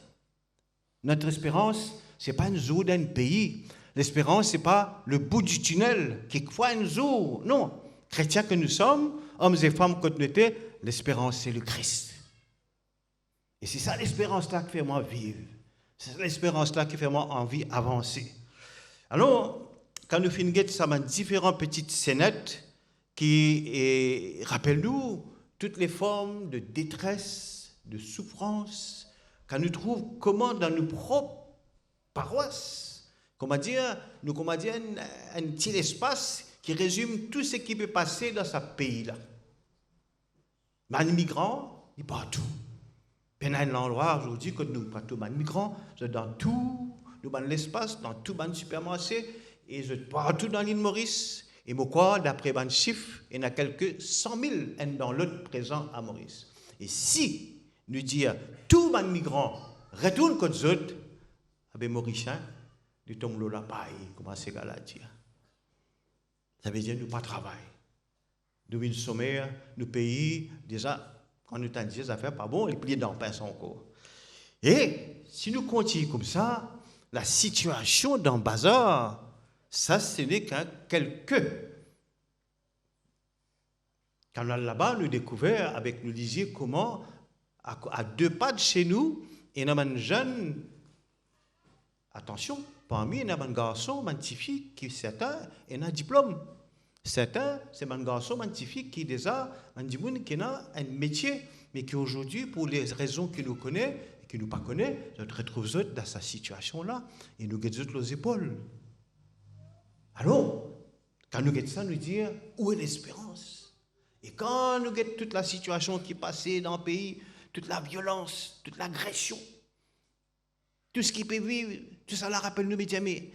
Notre espérance, ce n'est pas un jour d'un pays. L'espérance, ce n'est pas le bout du tunnel, quelquefois un jour. Non, chrétiens que nous sommes, hommes et femmes que nous étions, l'espérance, c'est le Christ. Et c'est ça l'espérance-là qui fait moi vivre. C'est l'espérance-là qui fait moi envie d'avancer. Alors, quand nous finissons ça, dans différentes petites scénettes qui rappellent-nous toutes les formes de détresse, de souffrance, quand nous trouvons comment dans nos propres paroisses, un petit espace qui résume tout ce qui peut passer dans ce pays-là. Les migrants, ils partout. Il y a un endroit aujourd'hui que nous partout les migrants, dans tout. Dans l'espace, dans tout le supermarché, et partout dans l'île Maurice. Et moi, d'après les chiffres, il y en a quelques 100 000 dans l'autre présent à Maurice. Et si nous disons tous les migrants retournent comme eux autres, avec Mauriciens, nous tombons là paille, comment c'est qu'à dire. Ça veut dire que nous pas travail. Nous sommes sommaires, nous payons déjà, quand nous t'en disons, ça fait pas bon, les pliés dans le pain sont encore. Et si nous continuons comme ça, la situation dans le bazar, ça, ce n'est qu'un quelques. Quand on est là-bas, nous découvrons avec nous disiez comment, à 2 pas de chez nous, il y a un jeune, attention, parmi il y a un garçon, une petite fille qui certains a un diplôme. Certains, c'est un garçon, une petite fille qui déjà, qui a un métier, mais qui aujourd'hui, pour les raisons qu'il nous connaît, et qu'il nous pas connaît, nous retrouvons dans sa situation-là, et nous guettons les épaules. Alors, quand nous guettons ça, nous disons, où est l'espérance? Et quand nous guettons toute la situation qui est passée dans le pays, toute la violence, toute l'agression, tout ce qui peut vivre, tout ça la rappelle nous, mais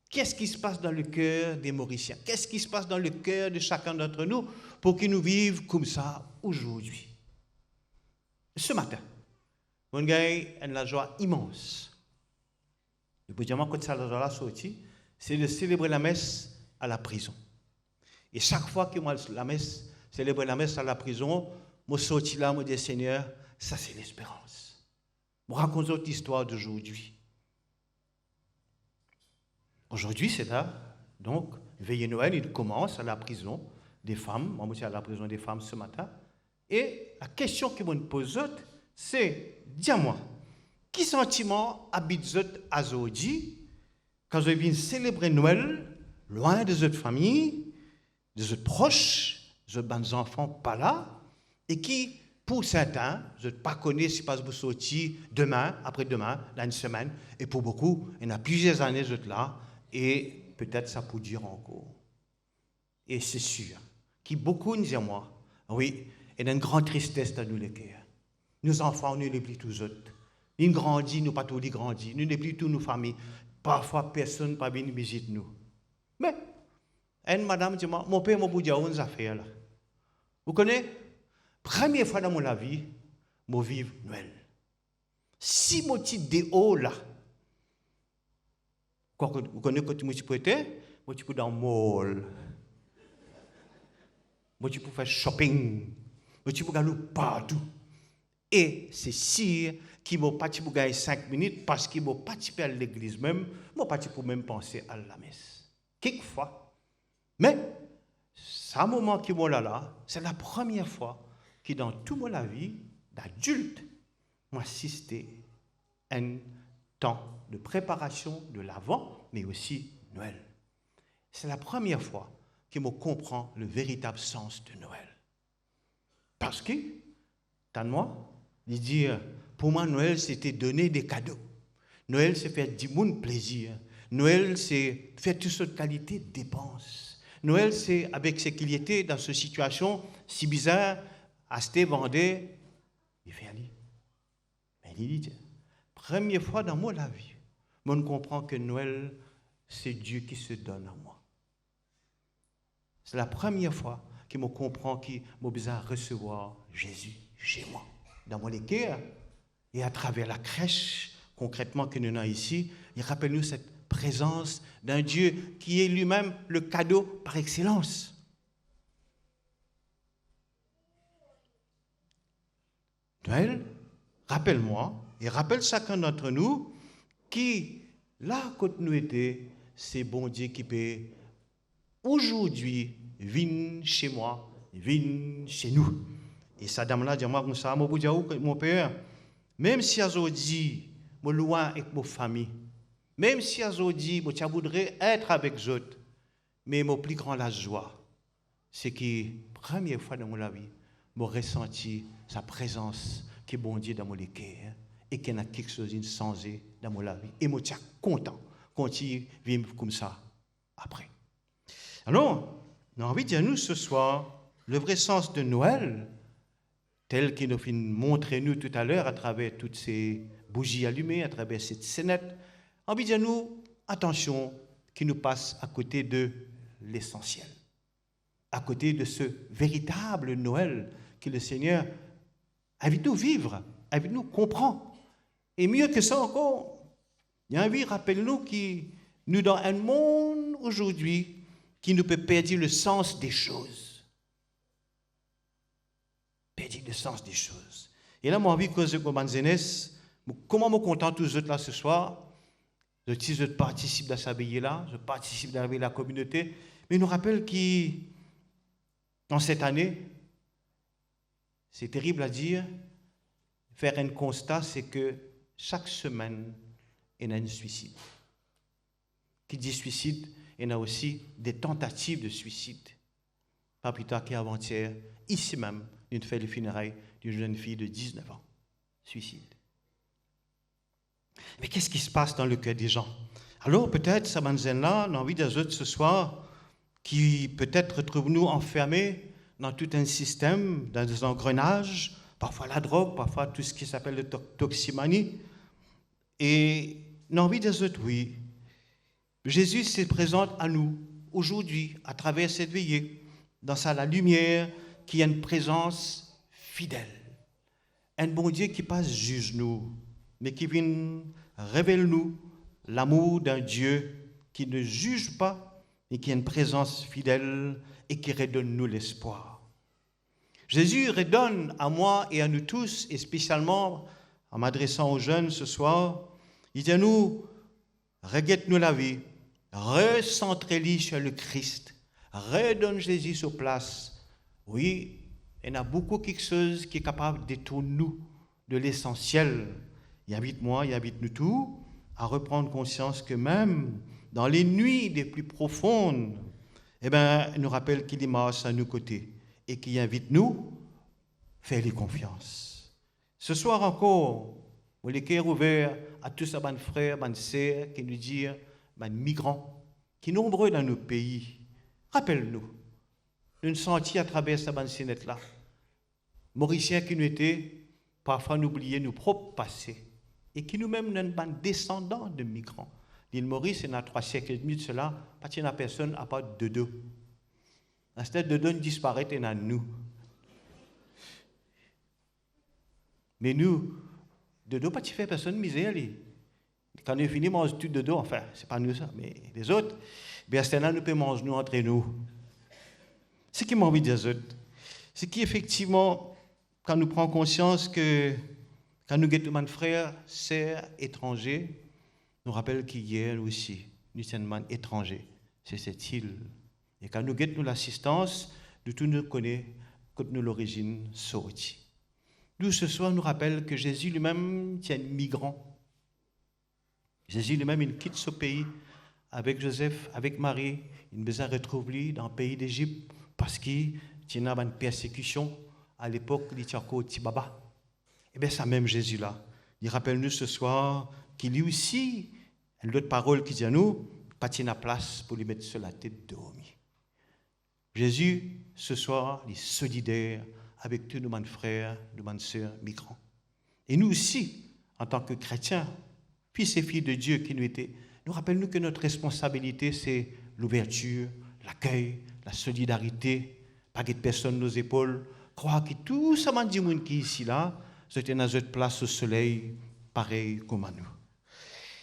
qu'est-ce qui se passe dans le cœur des Mauriciens? Qu'est-ce qui se passe dans le cœur de chacun d'entre nous pour qu'ils nous vivent comme ça aujourd'hui? Ce matin, mon gars a une joie immense. Le boudjama, quand ça la sorti, c'est de célébrer la messe à la prison. Et chaque fois que moi, la messe, célébrer la messe à la prison, moi sorti là, moi dis Seigneur, ça c'est l'espérance. Je raconte autre histoire d'aujourd'hui. Aujourd'hui, c'est là, donc, veillée Noël, il commence à la prison des femmes. Moi, je suis à la prison des femmes ce matin. Et la question que je me pose, c'est, dis-moi, quel sentiment habite à aujourd'hui quand je viens célébrer Noël, loin de votre famille, de votre proches, de vos enfants pas là, et qui, pour certains, je ne sais pas connaître si pas vous sortir demain, après-demain, dans une semaine, et pour beaucoup, il y a plusieurs années, vous êtes là, et peut-être ça peut durer encore. Et c'est sûr, qui beaucoup nous disent, moi, oui, il y a une grande tristesse dans nous les cœurs. Nos enfants, nous les plus tous autres. Nous grandissons, nous pas tous les grandis. Nous les plus tous nos familles. Parfois, personne ne peut venir visiter nous. Mais, une madame dit, mon père m'a dit, on a affaires là. Vous connaissez? Première fois dans mon vie, je vive Noël. Si mon petit déo là, vous connaissez quand je peux être? Moi, je peux dans le mall. Moi, je peux faire shopping. Moi, je peux aller partout. Et c'est sûr qu'il m'a pas pour gagner 5 minutes parce qu'il m'a participé à l'église même, m'a pas pour même penser à la messe. Quelquefois. Mais, ce moment qui m'a là, c'est la première fois que dans toute ma vie d'adulte, m'a assisté à un temps de préparation de l'Avent, mais aussi Noël. C'est la première fois que je comprends le véritable sens de Noël. Parce que, tant de moi, il dit, pour moi, Noël, c'était donner des cadeaux. Noël, c'est faire du monde plaisir. Noël, c'est faire toutes sortes de qualités de dépenses. Noël, c'est avec ce qu'il était dans cette situation si bizarre, acheter, vendre, il fait aller. Mais il dit, première fois dans moi la vie, on comprend que Noël, c'est Dieu qui se donne à moi. C'est la première fois que je comprends qu'il m'a besoin de recevoir Jésus chez moi, dans mon cœur, et à travers la crèche, concrètement, que nous avons ici, il rappelle-nous cette présence d'un Dieu qui est lui-même le cadeau par excellence. Noël, rappelle-moi, et rappelle chacun d'entre nous, qui, là, quand nous étions, c'est bon Dieu qui peut, aujourd'hui, venir chez moi, venir chez nous. Et ça, dame-là, dit-moi comme ça, mon père, même si aujourd'hui, je suis loin avec ma famille, même si aujourd'hui, je voudrais être avec eux, mais mon plus grand la joie, c'est que, première fois dans ma vie, je ressenti sa présence qui est bon Dieu dans mon cœur et qu'il y a quelque chose de changé dans ma vie. Et je suis content continuer à vivre comme ça après. Alors, on a envie de dire nous ce soir, le vrai sens de Noël, tel qu'il nous a montré nous tout à l'heure à travers toutes ces bougies allumées, à travers cette scénette, on a envie de dire nous, attention, qui nous passe à côté de l'essentiel, à côté de ce véritable Noël que le Seigneur invite nous vivre, invite nous comprendre. Et mieux que ça encore, il y a envie, rappelle-nous, qui nous dans un monde aujourd'hui qui nous peut perdre le sens des choses. Perdre le sens des choses. Et là, moi, envie que je commence Comment me content tous les autres là ce soir? Je participe à s'habiller là, je participe à la communauté, mais il nous rappelle qu'en cette année, c'est terrible à dire, faire un constat, c'est que chaque semaine, il y a un suicide. Qui dit suicide, il y en a aussi des tentatives de suicide. Pas plus tard qu'avant-hier, ici même, une fête de funérailles d'une jeune fille de 19 ans. Suicide. Mais qu'est-ce qui se passe dans le cœur des gens? Alors peut-être, ça là, on a envie des autres ce soir, qui peut-être retrouvent-nous enfermés dans tout un système, dans des engrenages, parfois la drogue, parfois tout ce qui s'appelle la toximanie. Et on a envie des autres, oui. Jésus se présente à nous aujourd'hui, à travers cette veillée, dans la lumière, qui a une présence fidèle. Un bon Dieu qui passe juge-nous, mais qui vient révèle-nous l'amour d'un Dieu qui ne juge pas, mais qui a une présence fidèle et qui redonne nous l'espoir. Jésus redonne à moi et à nous tous, et spécialement en m'adressant aux jeunes ce soir, il dit à nous, reguette-nous la vie, recentrez-les sur le Christ, redonne Jésus sur place. Oui, il y en a beaucoup quelque chose qui est capable de détourner nous de l'essentiel. Il invite moi, il invite nous tous à reprendre conscience que même dans les nuits les plus profondes, il nous rappelle qu'il est mort à nos côtés et qu'il invite nous à faire les confiance. Ce soir encore, pour les cœurs ouverts à tous ces bons frères, bonnes sœurs qui nous disent, migrants, qui sont nombreux dans nos pays, rappelle-nous, nous sentis à travers cette bonne scénette-là, Mauriciens qui nous étaient, parfois nous oublier nos propres passés, et qui nous-mêmes sommes descendants de migrants. L'île Maurice, il y a 3 siècles et demi de cela, pas de personne à part de deux. L'instant de deux disparaît, il y en a nous. Mais nous, de deux, pas de faire personne misère. Quand on finit, mange tout de dos, enfin, c'est pas nous ça, mais les autres, bien, c'est là, nous pouvons manger nous entre nous. Ce qui m'a envie de dire aux autres, c'est qu'effectivement, quand nous prenons conscience que quand nous guettons nos frères, sœurs étrangers, nous rappelle qu'hier aussi, nous sommes étrangers, c'est cette île. Et quand nous guettons l'assistance, nous tous nous connaissons quand nous l'origine sortie. Nous, ce soir, nous rappelle que Jésus lui-même tient migrant. Jésus lui-même, il quitte ce pays avec Joseph, avec Marie, il besoin de retrouver dans le pays d'Égypte parce qu'il y a une persécution. À l'époque, il y a encore Tibaba. Eh bien, ça même Jésus-là. Il rappelle-nous ce soir qu'il y a aussi une autre parole qui dit à nous, pas de place pour lui mettre sur la tête de Romy. Jésus, ce soir, il est solidaire avec tous nos frères, nos sœurs migrants. Et nous aussi, en tant que chrétiens, fils et filles de Dieu qui nous étaient, nous rappelle-nous que notre responsabilité, c'est l'ouverture, l'accueil, la solidarité, pas de personne nos épaules, croire que tout ça m'a dit qui est ici là, c'était dans notre place au soleil, pareil comme à nous.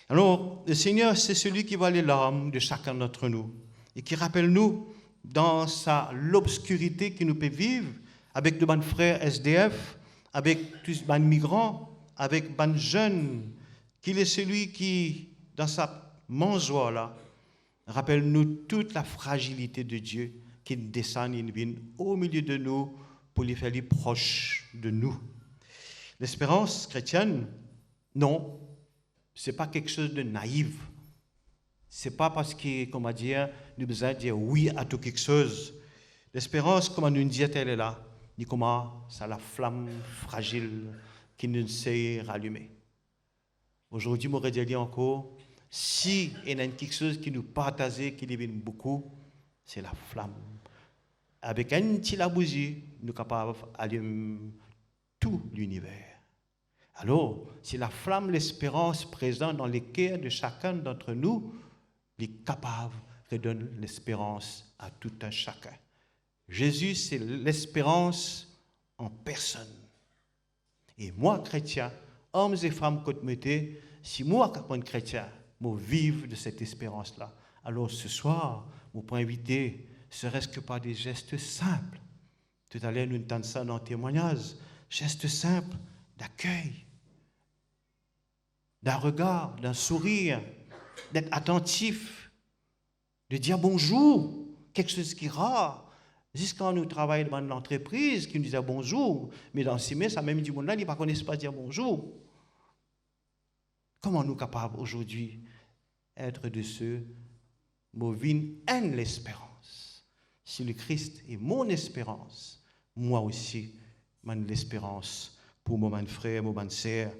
Alors, le Seigneur, c'est celui qui voit les larmes de chacun d'entre nous et qui rappelle nous dans l'obscurité que nous pouvons vivre avec de bons frères SDF, avec tous les migrants, avec les jeunes, qu'il est celui qui, dans sa mangeoire là, rappelle-nous toute la fragilité de Dieu qui descend et vient au milieu de nous pour les faire les proches de nous. L'espérance chrétienne, non, ce n'est pas quelque chose de naïf. Ce n'est pas parce que, comment dire, nous besoin de dire oui à tout quelque chose. L'espérance, comme nous dit, elle est là. Ni comment c'est la flamme fragile qui nous sait rallumer. Aujourd'hui, je m'aurais dit encore, si il y a quelque chose qui nous partage, qui devient beaucoup, c'est la flamme. Avec un petit la bougie, nous sommes capables d'allumer tout l'univers. Alors, si la flamme, l'espérance présente dans les cœurs de chacun d'entre nous, il est capable de donner l'espérance à tout un chacun. Jésus, c'est l'espérance en personne. Et moi, chrétien, hommes et femmes côte mettez, si moi, comme chrétien, je vive de cette espérance-là, alors ce soir, je peux inviter, serait-ce que par des gestes simples. Tout à l'heure, nous entendons ça dans le témoignage. Gestes simples d'accueil. d'un regard, d'un sourire, d'être attentif, de dire bonjour, quelque chose qui est rare. Juste quand nous travaillons dans l'entreprise, qui nous disait bonjour, mais dans 6 mois, ça même du monde là, ils ne connaissent pas dire bonjour. Comment nous capables aujourd'hui être de ceux qui aiment l'espérance? Si le Christ est mon espérance, moi aussi, j'ai l'espérance pour mon frère, mon sœur.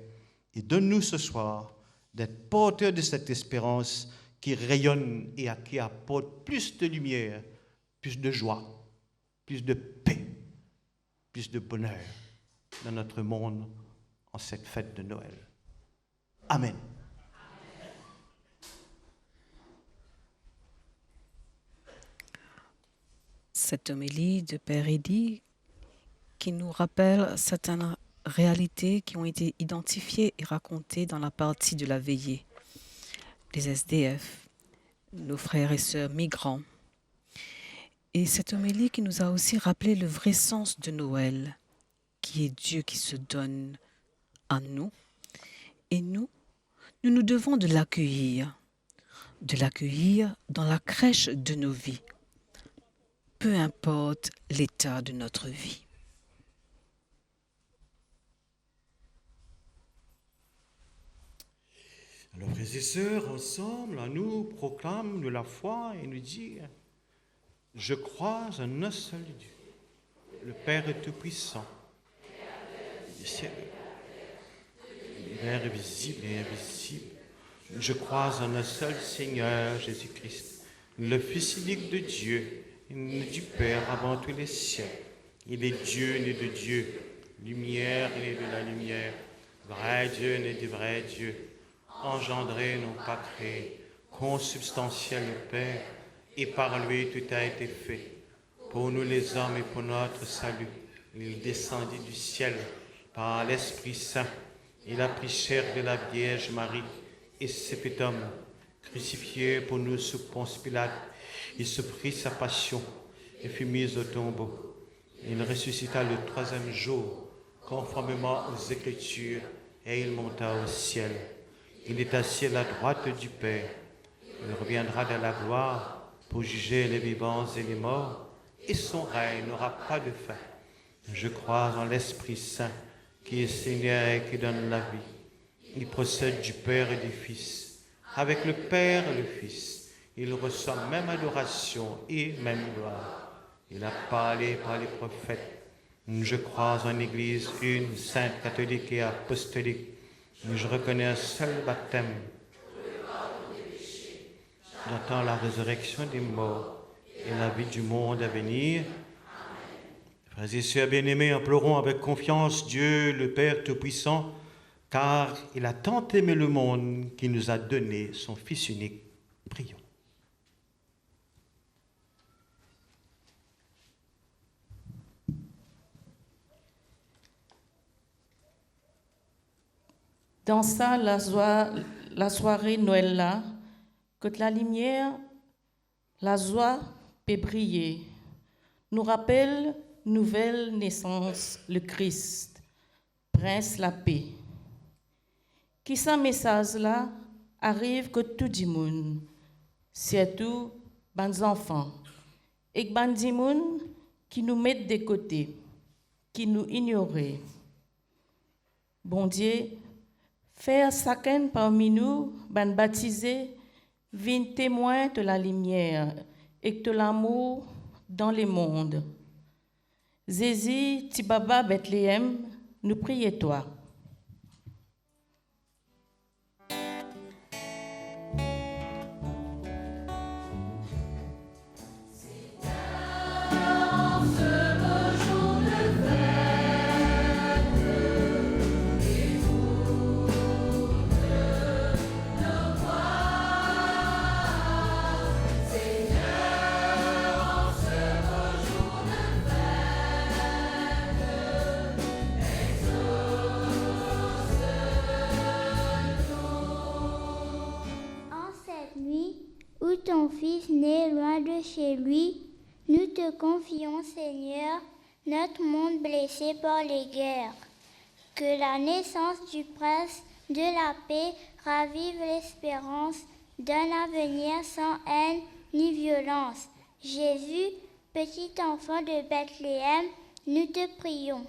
Et donne-nous ce soir d'être porteurs de cette espérance qui rayonne et qui apporte plus de lumière, plus de joie, plus de paix, plus de bonheur dans notre monde en cette fête de Noël. Amen. Cette homélie de Père Eddy qui nous rappelle certaines réalités qui ont été identifiées et racontées dans la partie de la veillée. Les SDF, nos frères et sœurs migrants. Et cette homélie qui nous a aussi rappelé le vrai sens de Noël, qui est Dieu qui se donne à nous. Et nous devons de l'accueillir dans la crèche de nos vies, peu importe l'état de notre vie. Alors, frères et sœurs, ensemble, à nous proclame de la foi et nous dit: je crois en un seul Dieu, le Père Tout-Puissant, du ciel, l'univers visible et invisible. Je crois en un seul Seigneur Jésus-Christ, le Fils unique de Dieu, né du Père avant tous les siècles. Il est Dieu, né de Dieu, lumière, né de la lumière, vrai Dieu, né du vrai Dieu, engendré, non pas créé, consubstantiel au Père, et par lui tout a été fait. Pour nous les hommes et pour notre salut, il descendit du ciel par l'Esprit Saint. Il a pris chair de la Vierge Marie et s'est fait homme, crucifié pour nous sous Ponce Pilate. Il se prit sa passion et fut mis au tombeau. Il ressuscita le 3e jour, conformément aux Écritures, et il monta au ciel. Il est assis à la droite du Père. Il reviendra dans la gloire pour juger les vivants et les morts, et son règne n'aura pas de fin. Je crois en l'Esprit Saint, qui est Seigneur et qui donne la vie. Il procède du Père et du Fils. Avec le Père et le Fils, il reçoit même adoration et même gloire. Il a parlé par les prophètes. Je crois en l'Église une, sainte, catholique et apostolique. Je reconnais un seul baptême. J'attends la résurrection des morts et la vie du monde à venir. Frères et sœurs bien-aimés, implorons avec confiance Dieu, le Père Tout-Puissant, car il a tant aimé le monde qu'il nous a donné son Fils unique. Prions. Dans ça, la soirée Noël là, que la lumière, la joie peut briller, nous rappelle nouvelle naissance, le Christ, Prince la paix. Qui ce message là arrive que tout le monde, surtout les enfants, et les gens qui nous mettent de côté, qui nous ignorent. Bon Dieu, faire chacun parmi nous, ben baptisé, vienne témoin de la lumière et de l'amour dans le monde. Jésus, Tibaba Bethléem, nous prions toi. Ton Fils né loin de chez lui, nous te confions, Seigneur, notre monde blessé par les guerres. Que la naissance du Prince de la paix, ravive l'espérance d'un avenir sans haine ni violence. Jésus, petit enfant de Bethléem, nous te prions.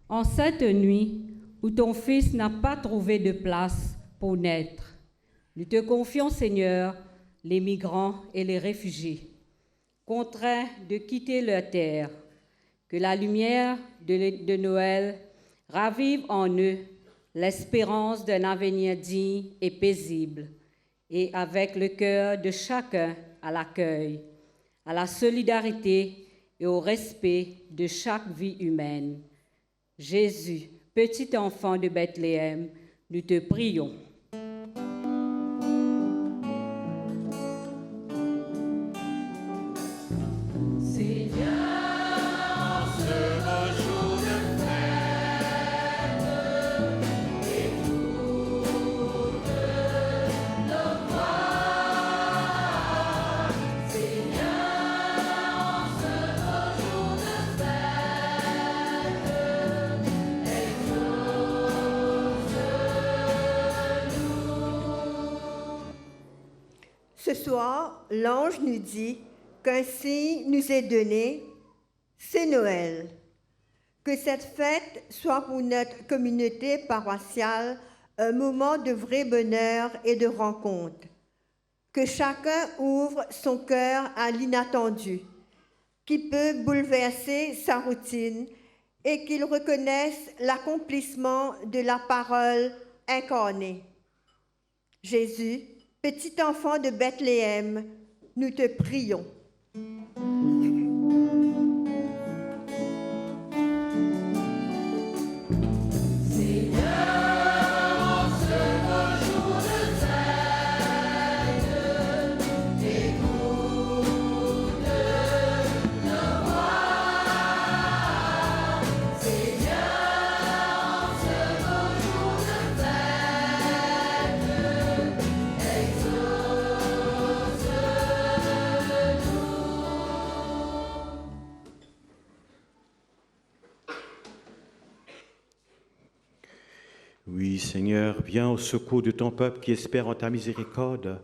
En cette nuit où ton fils n'a pas trouvé de place pour naître, nous te confions, Seigneur, les migrants et les réfugiés, contraints de quitter leur terre. Que la lumière de Noël ravive en eux l'espérance d'un avenir digne et paisible, et avec le cœur de chacun à l'accueil, à la solidarité et au respect de chaque vie humaine. Jésus, petit enfant de Bethléem, nous te prions. Ce soir, l'ange nous dit qu'un signe nous est donné, c'est Noël. Que cette fête soit pour notre communauté paroissiale un moment de vrai bonheur et de rencontre. Que chacun ouvre son cœur à l'inattendu, qui peut bouleverser sa routine, et qu'il reconnaisse l'accomplissement de la parole incarnée. Jésus, petit enfant de Bethléem, nous te prions. Oui, Seigneur, viens au secours de ton peuple qui espère en ta miséricorde.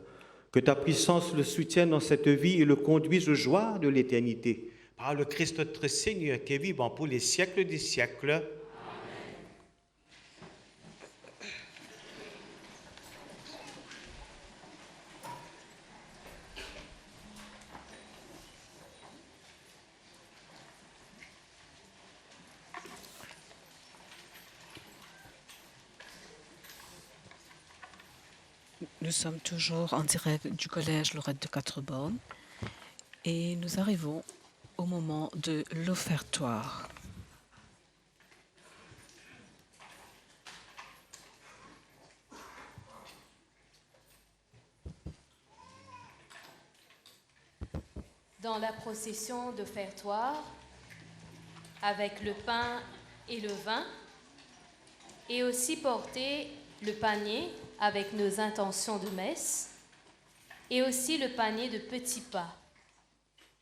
Que ta puissance le soutienne dans cette vie et le conduise aux joies de l'éternité. Par le Christ notre Seigneur qui est vivant pour les siècles des siècles. Nous sommes toujours en direct du collège Lorette de Quatre-Bornes et nous arrivons au moment de l'offertoire. Dans la procession d'offertoire, avec le pain et le vin, et aussi porter le panier avec nos intentions de messe, et aussi le panier de petits pas,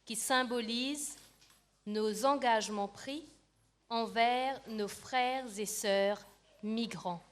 qui symbolise nos engagements pris envers nos frères et sœurs migrants.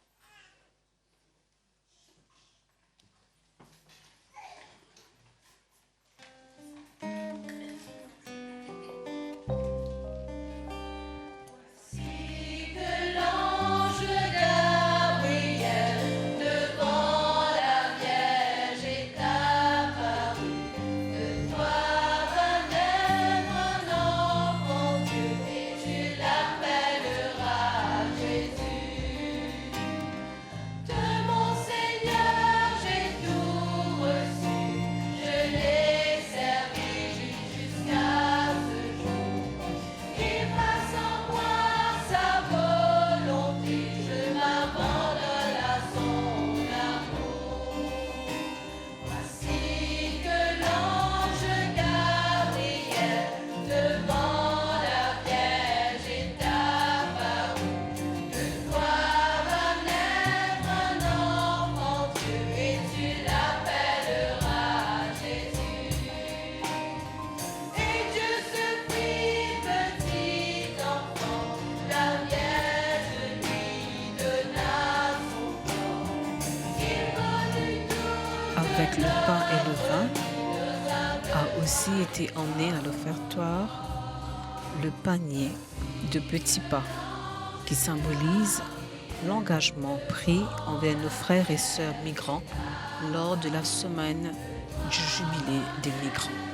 avec le pain et le vin, a aussi été emmené à l'offertoire le panier de petits pas qui symbolise l'engagement pris envers nos frères et sœurs migrants lors de la semaine du jubilé des migrants.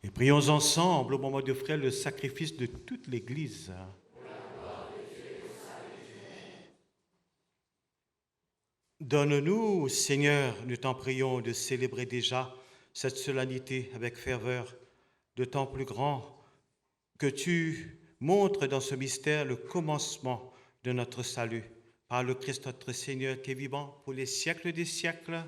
Et prions ensemble au moment d'offrir le sacrifice de toute l'Église. Donne-nous, Seigneur, nous t'en prions, de célébrer déjà cette solennité avec ferveur, d'autant plus grand que tu montres dans ce mystère le commencement de notre salut, par le Christ notre Seigneur qui est vivant pour les siècles des siècles.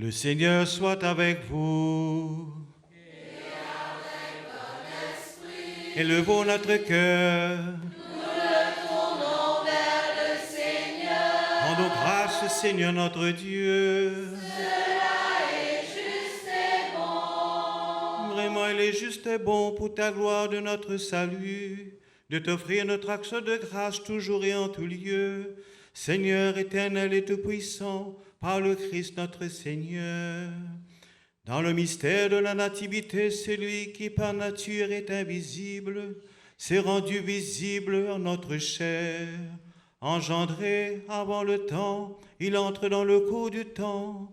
Le Seigneur soit avec vous. Et avec votre esprit. Élevons notre cœur. Nous le tournons vers le Seigneur. Rendons grâce, Seigneur notre Dieu. Cela est juste et bon. Vraiment, il est juste et bon pour ta gloire de notre salut, de t'offrir notre action de grâce toujours et en tout lieu. Seigneur éternel et tout-puissant, par le Christ notre Seigneur. Dans le mystère de la nativité, celui qui par nature est invisible, s'est rendu visible en notre chair. Engendré avant le temps, il entre dans le cours du temps,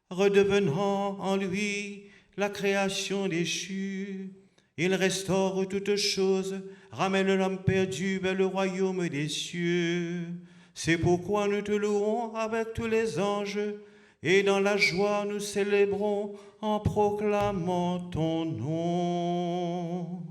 redevenant en lui la création déchue. Il restaure toutes choses, ramène l'homme perdu vers le royaume des cieux. C'est pourquoi nous te louons avec tous les anges, et dans la joie nous célébrons en proclamant ton nom.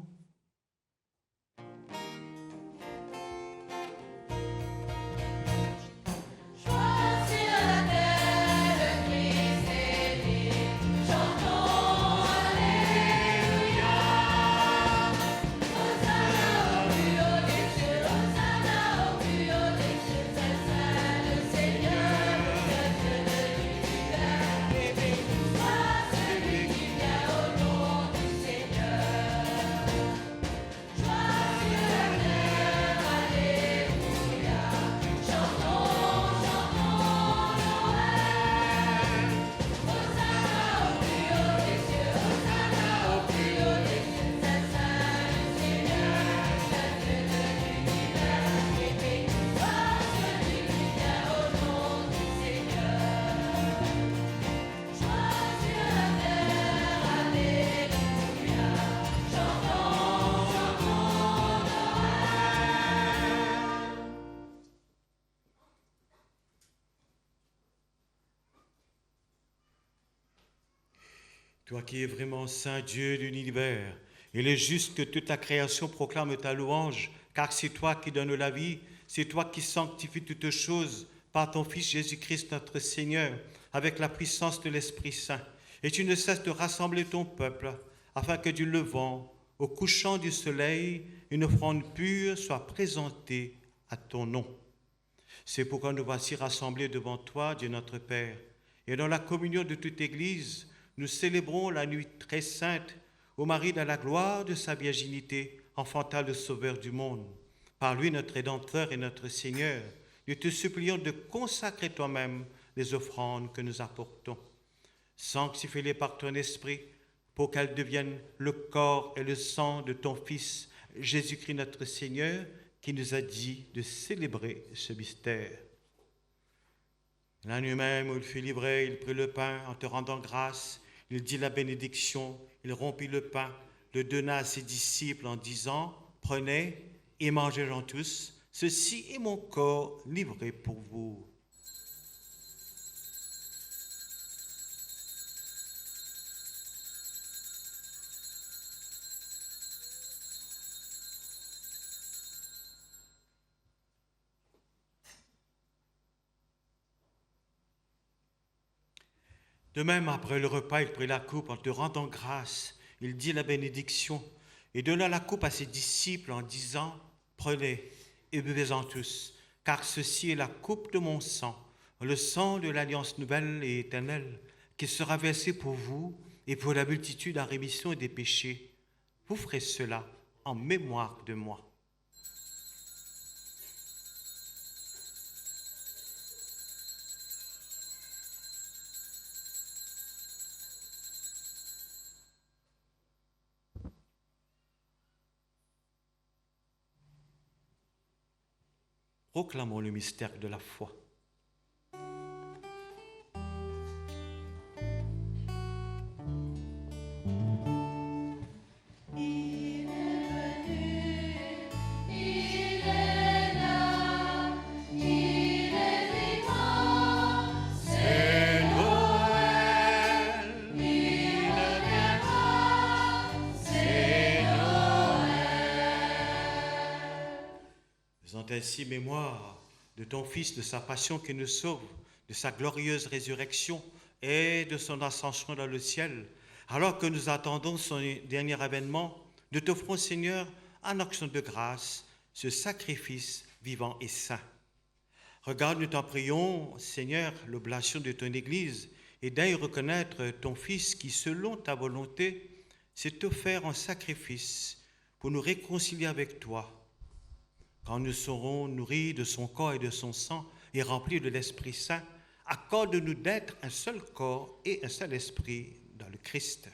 Toi qui es vraiment Saint Dieu de l'univers, il est juste que toute la création proclame ta louange, car c'est toi qui donnes la vie, c'est toi qui sanctifies toutes choses par ton Fils Jésus-Christ notre Seigneur, avec la puissance de l'Esprit Saint. Et tu ne cesses de rassembler ton peuple, afin que du levant au couchant du soleil, une offrande pure soit présentée à ton nom. C'est pourquoi nous voici rassemblés devant toi, Dieu notre Père, et dans la communion de toute Église, nous célébrons la nuit très sainte au Marie de la gloire de sa virginité, enfantat le Sauveur du monde. Par lui, notre Rédempteur et notre Seigneur, nous te supplions de consacrer toi-même les offrandes que nous apportons. Sanctifie-les par ton Esprit, pour qu'elles deviennent le corps et le sang de ton Fils, Jésus-Christ notre Seigneur, qui nous a dit de célébrer ce mystère. La nuit même où il fut livré, il prit le pain en te rendant grâce, il dit la bénédiction, il rompit le pain, le donna à ses disciples en disant, « Prenez et mangez-en tous, ceci est mon corps livré pour vous. » De même, après le repas, il prit la coupe en te rendant grâce. Il dit la bénédiction et donna la coupe à ses disciples en disant, « Prenez et buvez-en tous, car ceci est la coupe de mon sang, le sang de l'alliance nouvelle et éternelle, qui sera versé pour vous et pour la multitude en rémission des péchés. Vous ferez cela en mémoire de moi. » Proclamons le mystère de la foi. Il est venu, il est là, il est vivant, c'est Noël. Il viendra, c'est Noël. Faisant ainsi mémoire de ton Fils, de sa passion qui nous sauve, de sa glorieuse résurrection et de son ascension dans le ciel, alors que nous attendons son dernier avènement, nous t'offrons, Seigneur, en action de grâce, ce sacrifice vivant et saint. Regarde, nous t'en prions, Seigneur, l'oblation de ton Église, et d'aille reconnaître ton Fils qui, selon ta volonté, s'est offert en sacrifice pour nous réconcilier avec toi. Quand nous serons nourris de son corps et de son sang et remplis de l'Esprit Saint, accorde-nous d'être un seul corps et un seul esprit dans le Christ.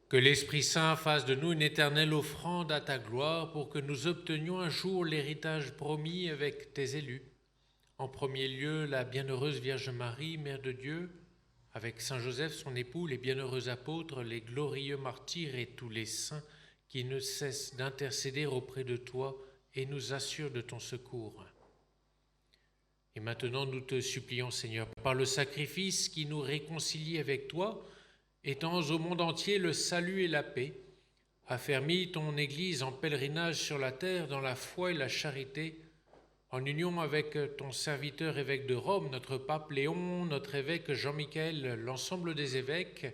Que l'Esprit Saint fasse de nous une éternelle offrande à ta gloire pour que nous obtenions un jour l'héritage promis avec tes élus. En premier lieu, la bienheureuse Vierge Marie, Mère de Dieu, avec Saint Joseph, son époux, les bienheureux apôtres, les glorieux martyrs et tous les saints qui ne cessent d'intercéder auprès de toi et nous assurent de ton secours. Et maintenant, nous te supplions, Seigneur, par le sacrifice qui nous réconcilie avec toi, étends au monde entier le salut et la paix, affermis ton Église en pèlerinage sur la terre dans la foi et la charité, en union avec ton serviteur évêque de Rome, notre pape Léon, notre évêque Jean-Michel, l'ensemble des évêques,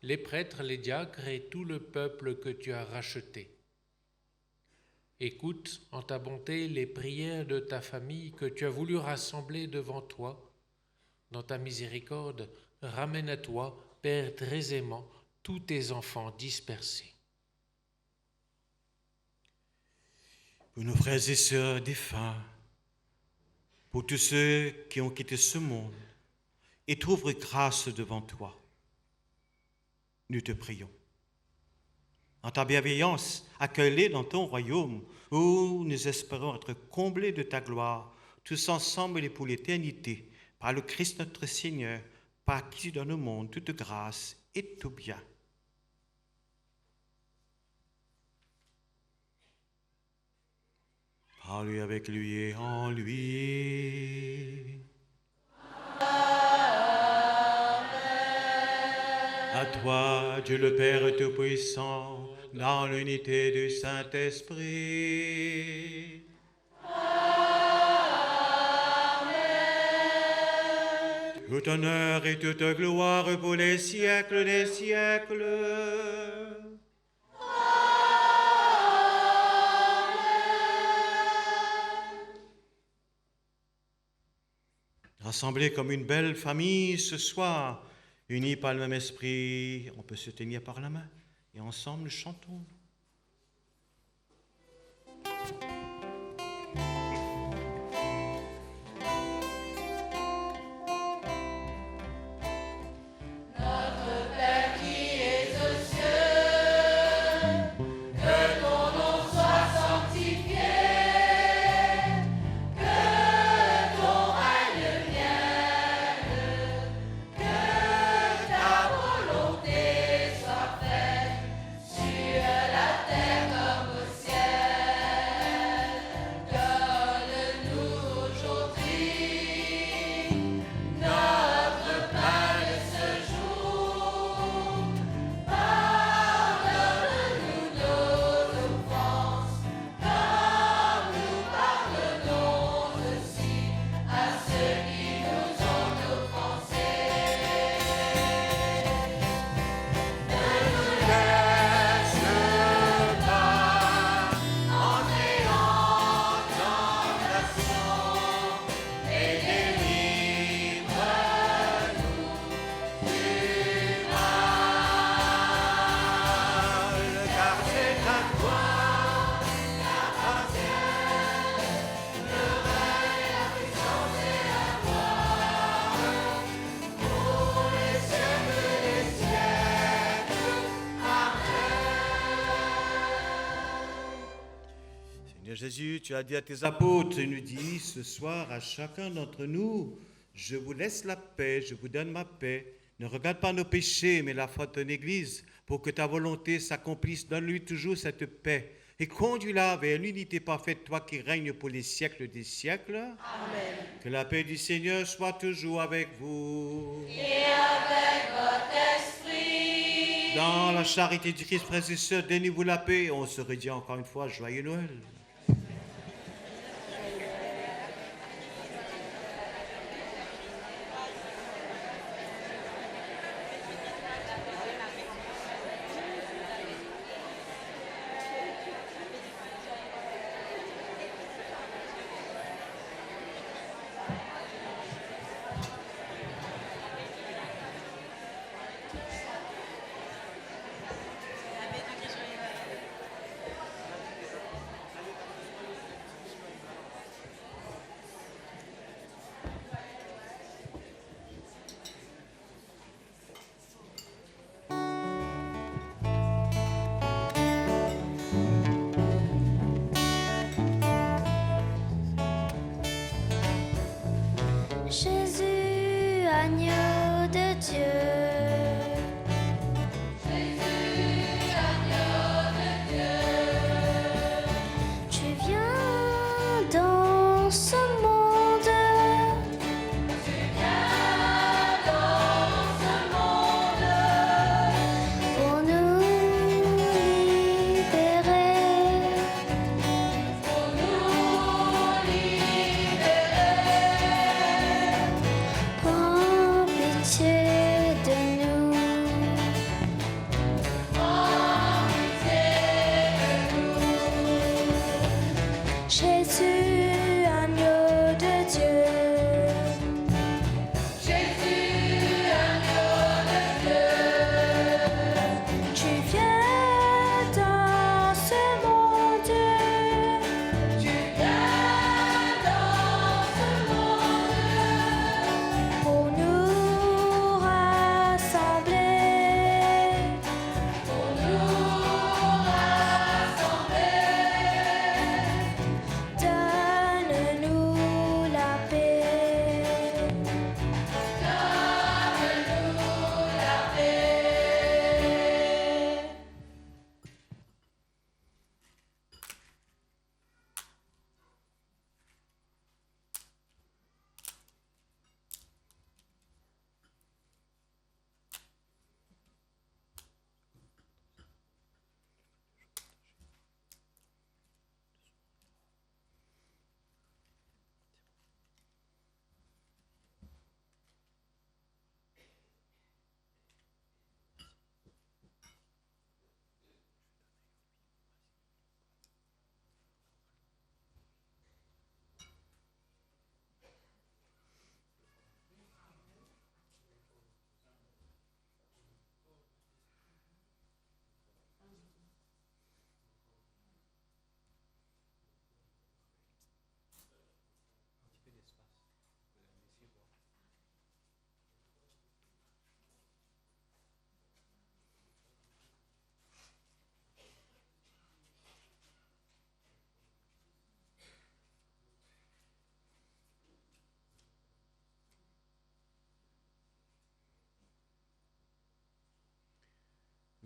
les prêtres, les diacres et tout le peuple que tu as racheté. Écoute en ta bonté les prières de ta famille que tu as voulu rassembler devant toi. Dans ta miséricorde, ramène à toi, Père très aimant, tous tes enfants dispersés. Pour nos frères et sœurs défunts, pour tous ceux qui ont quitté ce monde et trouvent grâce devant toi, nous te prions. En ta bienveillance, accueille-les dans ton royaume où nous espérons être comblés de ta gloire, tous ensemble et pour l'éternité, par le Christ notre Seigneur, par qui tu donnes au monde toute grâce et tout bien. Par lui, avec lui et en lui. Amen. À toi, Dieu le Père Tout-Puissant, dans l'unité du Saint-Esprit. Tout honneur et toute gloire pour les siècles des siècles. Rassemblés comme une belle famille ce soir, unis par le même esprit, on peut se tenir par la main et ensemble nous chantons. Notre Père qui es aux cieux, que ton nom soit sanctifié, que ton règne vienne, que ta volonté soit faite sur la terre comme au ciel. Donne-nous aujourd'hui notre pain de ce jour. Pardonne-nous nos offenses, comme nous pardonnons aussi à ceux qui nous ont offensés. Ne nous laisse pas entrer en tentation, mais délivre-nous du mal. Car c'est à toi qu'appartiennent le règne, la puissance et la gloire pour les siècles des siècles. Amen. Seigneur Jésus, tu as dit à tes apôtres, tu nous dis ce soir à chacun d'entre nous, je vous laisse la paix, je vous donne ma paix. Ne regarde pas nos péchés, mais la foi de ton Église, pour que ta volonté s'accomplisse. Donne-lui toujours cette paix et conduis-la vers l'unité parfaite, toi qui règnes pour les siècles des siècles. Amen. Que la paix du Seigneur soit toujours avec vous. Et avec votre esprit. Dans la charité du Christ, frères et sœurs, donnez-vous la paix. On se redit encore une fois, joyeux Noël.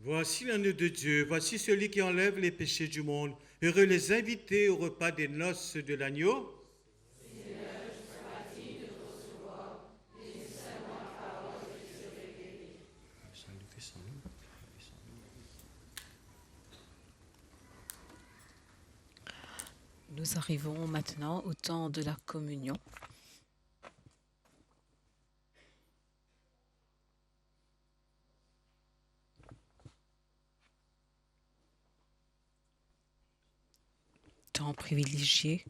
Voici l'agneau de Dieu, voici celui qui enlève les péchés du monde. Heureux les invités au repas des noces de l'agneau. Nous arrivons maintenant au temps de la communion. Temps privilégié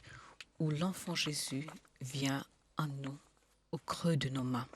où l'enfant Jésus vient à nous au creux de nos mains.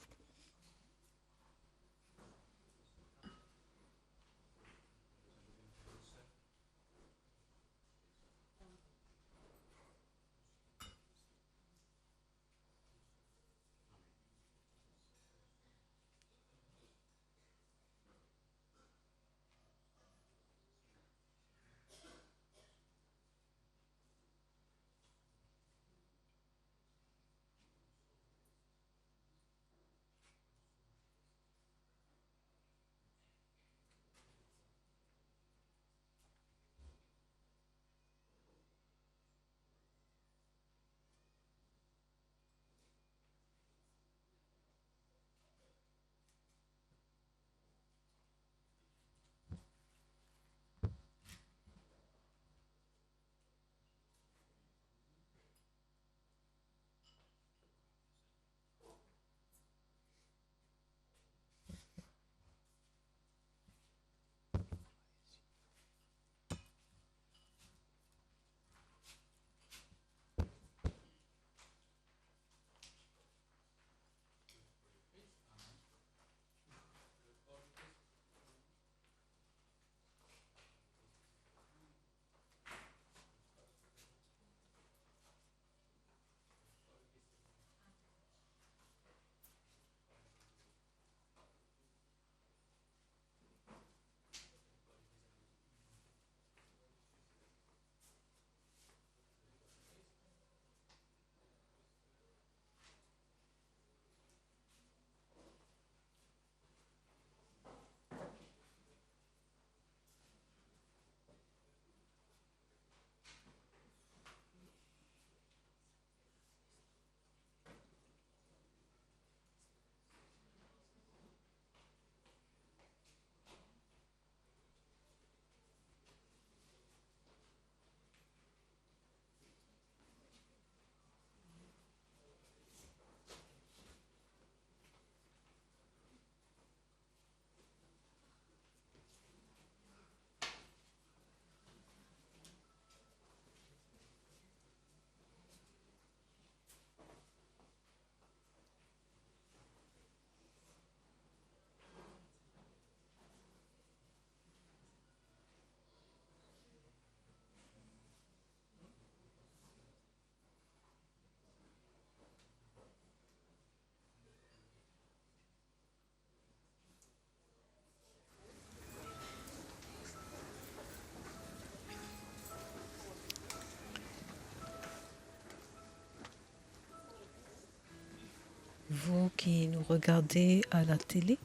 Vous qui nous regardez à la télé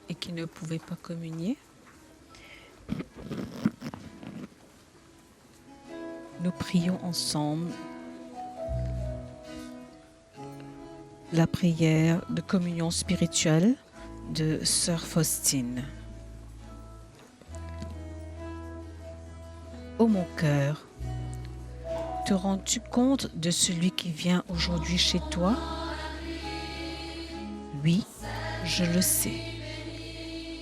et qui ne pouvez pas communier, nous prions ensemble la prière de communion spirituelle de Sœur Faustine. Ô mon cœur, te rends-tu compte de celui qui vient aujourd'hui chez toi ? Oui, je le sais,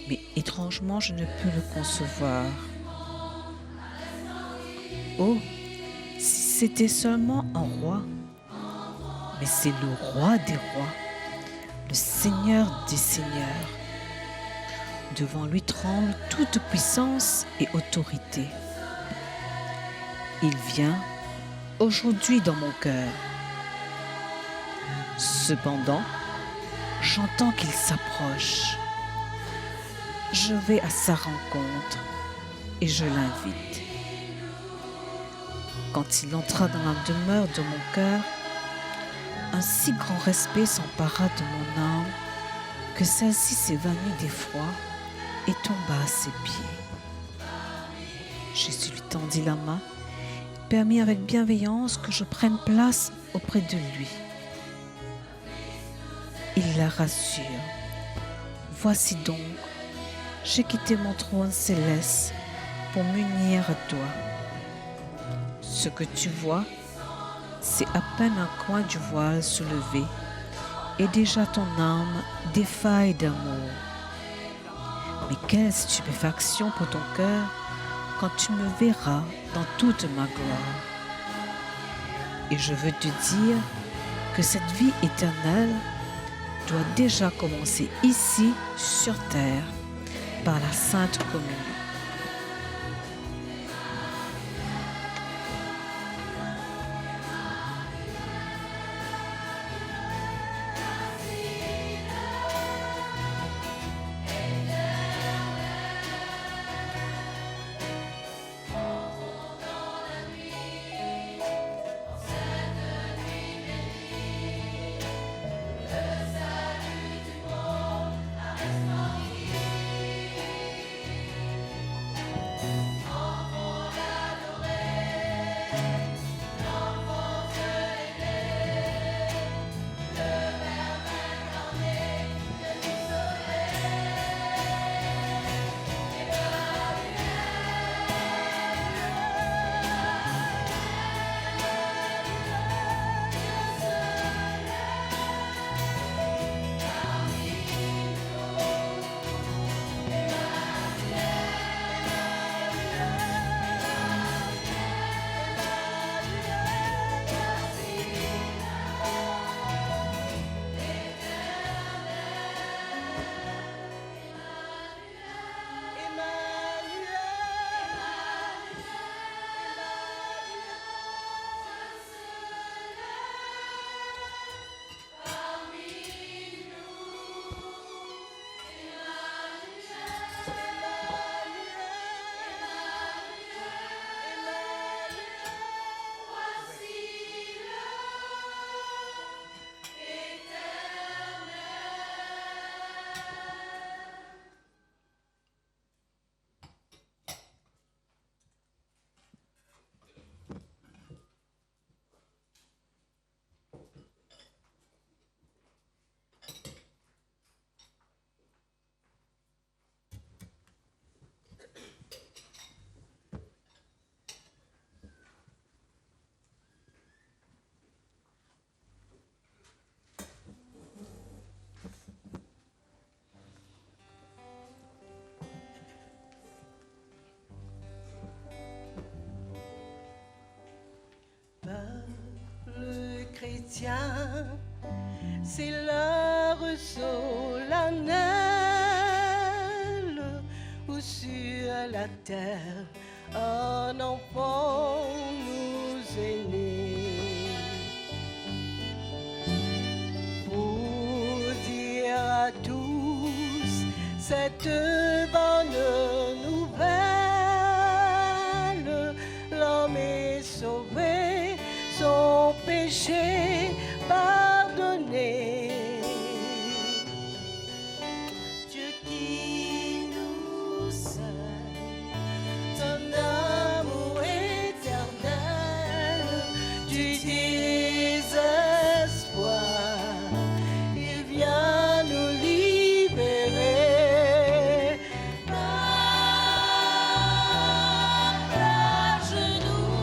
mais étrangement, je ne peux le concevoir. Oh, si c'était seulement un roi, mais c'est le roi des rois, le Seigneur des seigneurs. Devant lui tremble toute puissance et autorité. Il vient aujourd'hui dans mon cœur. Cependant, j'entends qu'il s'approche. Je vais à sa rencontre et je l'invite. Quand il entra dans la demeure de mon cœur, un si grand respect s'empara de mon âme que celle-ci s'évanouit d'effroi et tomba à ses pieds. Jésus lui tendit la main, permit avec bienveillance que je prenne place auprès de lui. Il la rassure. Voici donc, j'ai quitté mon trône céleste pour m'unir à toi. Ce que tu vois, c'est à peine un coin du voile soulevé, et déjà ton âme défaille d'amour. Mais quelle stupéfaction pour ton cœur quand tu me verras dans toute ma gloire. Et je veux te dire que cette vie éternelle doit déjà commencer ici sur terre par la Sainte Communion. chrétiens, c'est l'heure solennelle où sur la terre un enfant nous est né. Pour dire à tous cette bonne nouvelle, l'homme est sauvé, son péché pardonné. Dieu qui nous aime, ton amour éternel, du désespoir, il vient nous libérer. À genoux,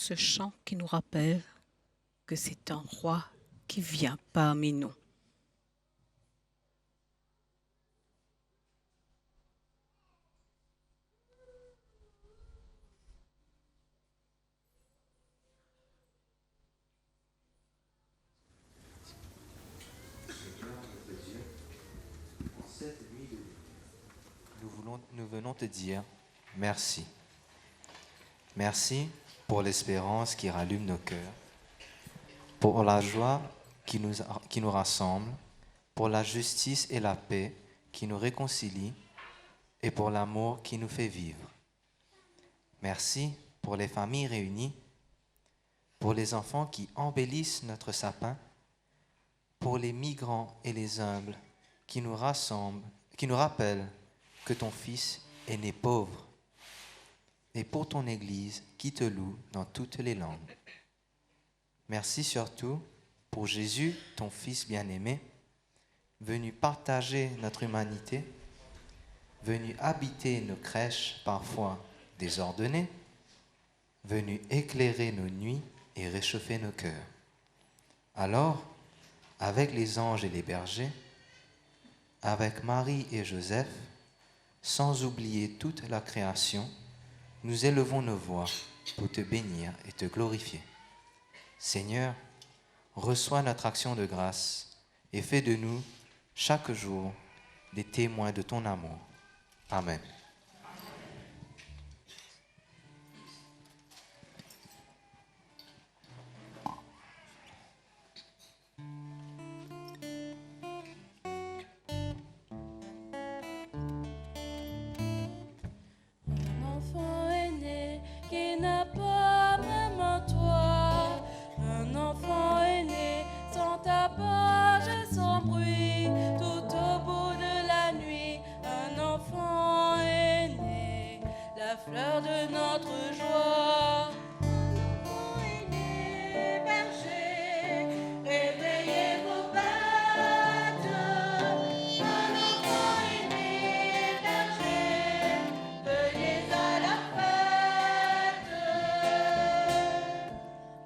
ce chant qui nous rappelle que c'est un roi qui vient parmi nous. Nous venons te dire merci. Merci pour l'espérance qui rallume nos cœurs, pour la joie qui nous rassemble, pour la justice et la paix qui nous réconcilient et pour l'amour qui nous fait vivre. Merci pour les familles réunies, pour les enfants qui embellissent notre sapin, pour les migrants et les humbles qui nous rassemblent, qui nous rappellent que ton Fils est né pauvre, et pour ton Église qui te loue dans toutes les langues. Merci surtout pour Jésus, ton Fils bien-aimé, venu partager notre humanité, venu habiter nos crèches parfois désordonnées, venu éclairer nos nuits et réchauffer nos cœurs. Alors, avec les anges et les bergers, avec Marie et Joseph, sans oublier toute la création, nous élevons nos voix pour te bénir et te glorifier. Seigneur, reçois notre action de grâce et fais de nous, chaque jour, des témoins de ton amour. Amen. Fleur de notre joie. Un enfant est né, berger, réveillez vos bêtes. Un enfant est né, berger, venez à la fête.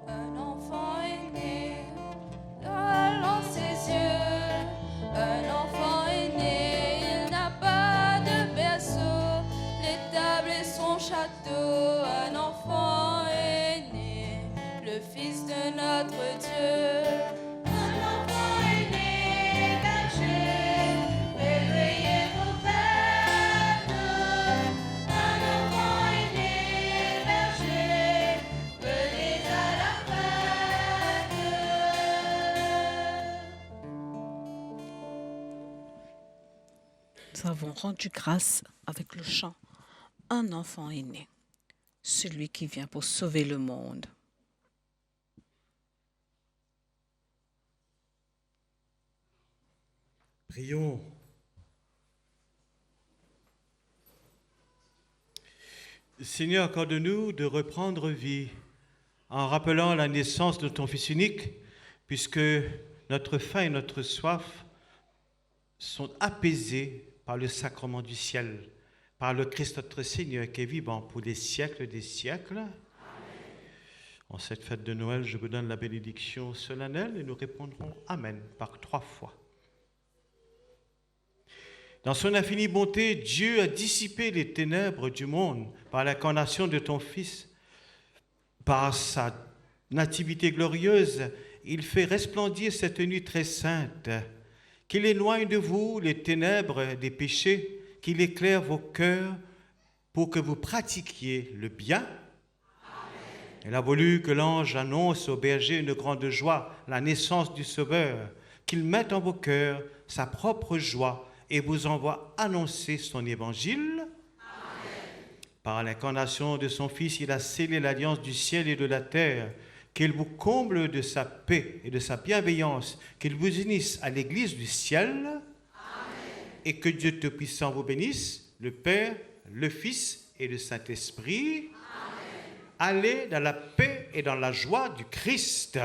Un enfant est né, dans ses yeux. Un enfant est né, il n'a pas de berceau. L'étable est son château, un enfant est né, le Fils de notre Dieu. Un enfant est né, berger, réveillez vos bêtes. Un enfant est né, berger, venez à la fête. Nous avons rendu grâce avec le chant. Un enfant est né, celui qui vient pour sauver le monde. Prions. Seigneur, accorde-nous de reprendre vie en rappelant la naissance de ton Fils unique, puisque notre faim et notre soif sont apaisés par le sacrement du ciel, par le Christ notre Seigneur qui est vivant pour des siècles des siècles. Amen. En cette fête de Noël, je vous donne la bénédiction solennelle et nous répondrons Amen par 3 fois. Dans son infinie bonté, Dieu a dissipé les ténèbres du monde par l'incarnation de ton Fils. Par sa nativité glorieuse, il fait resplendir cette nuit très sainte, qu'il éloigne de vous les ténèbres des péchés, qu'il éclaire vos cœurs pour que vous pratiquiez le bien. Amen. Il a voulu que l'ange annonce aux bergers une grande joie, la naissance du Sauveur, qu'il mette en vos cœurs sa propre joie et vous envoie annoncer son évangile. Amen. Par l'incarnation de son Fils, il a scellé l'alliance du ciel et de la terre, qu'il vous comble de sa paix et de sa bienveillance, qu'il vous unisse à l'Église du ciel. Et que Dieu Tout-Puissant vous bénisse, le Père, le Fils et le Saint-Esprit. Amen. Allez dans la paix et dans la joie du Christ.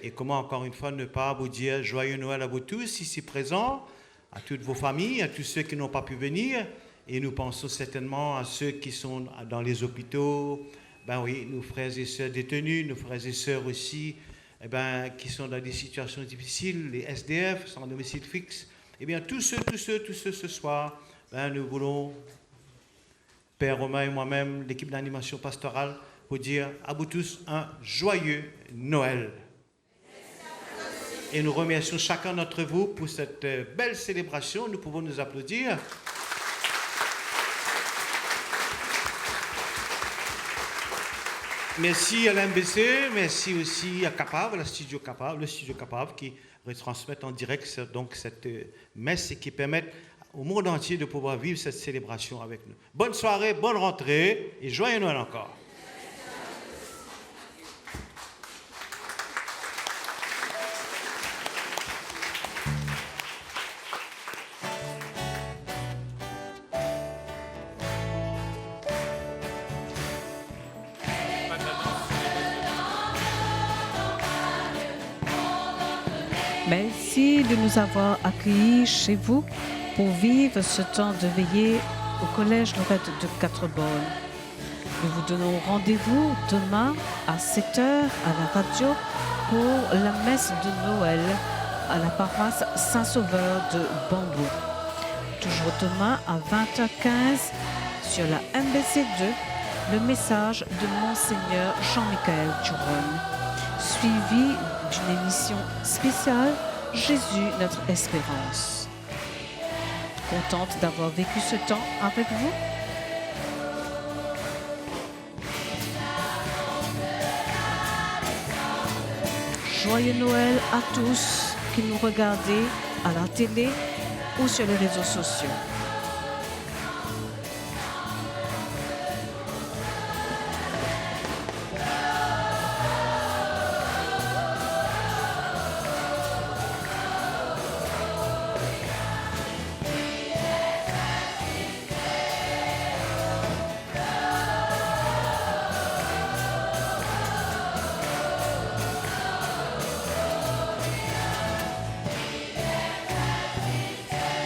Et comment, encore une fois, ne pas vous dire joyeux Noël à vous tous ici présents, à toutes vos familles, à tous ceux qui n'ont pas pu venir. Et nous pensons certainement à ceux qui sont dans les hôpitaux, ben oui, nos frères et sœurs détenus, nos frères et sœurs aussi, qui sont dans des situations difficiles, les SDF, sans domicile fixe. Eh bien, tous ceux ce soir, nous voulons, Père Romain et moi-même, l'équipe d'animation pastorale, vous dire à vous tous un joyeux Noël. Et nous remercions chacun d'entre vous pour cette belle célébration. Nous pouvons nous applaudir. Merci à l'MBC, merci aussi à Capable, le studio Capable qui retransmet en direct donc cette messe et qui permet au monde entier de pouvoir vivre cette célébration avec nous. Bonne soirée, bonne rentrée et joyeux Noël encore. Merci de nous avoir accueillis chez vous pour vivre ce temps de veillée au Collège Lorette de Quatre-Bornes. Nous vous donnons rendez-vous demain à 7h à la radio pour la messe de Noël à la paroisse Saint-Sauveur de Bambou. Toujours demain à 20h15 sur la MBC2, le message de Monseigneur Jean-Michel Duron, suivi d'une émission spéciale Jésus, notre espérance. Contente d'avoir vécu ce temps avec vous. Joyeux Noël à tous qui nous regardez à la télé ou sur les réseaux sociaux.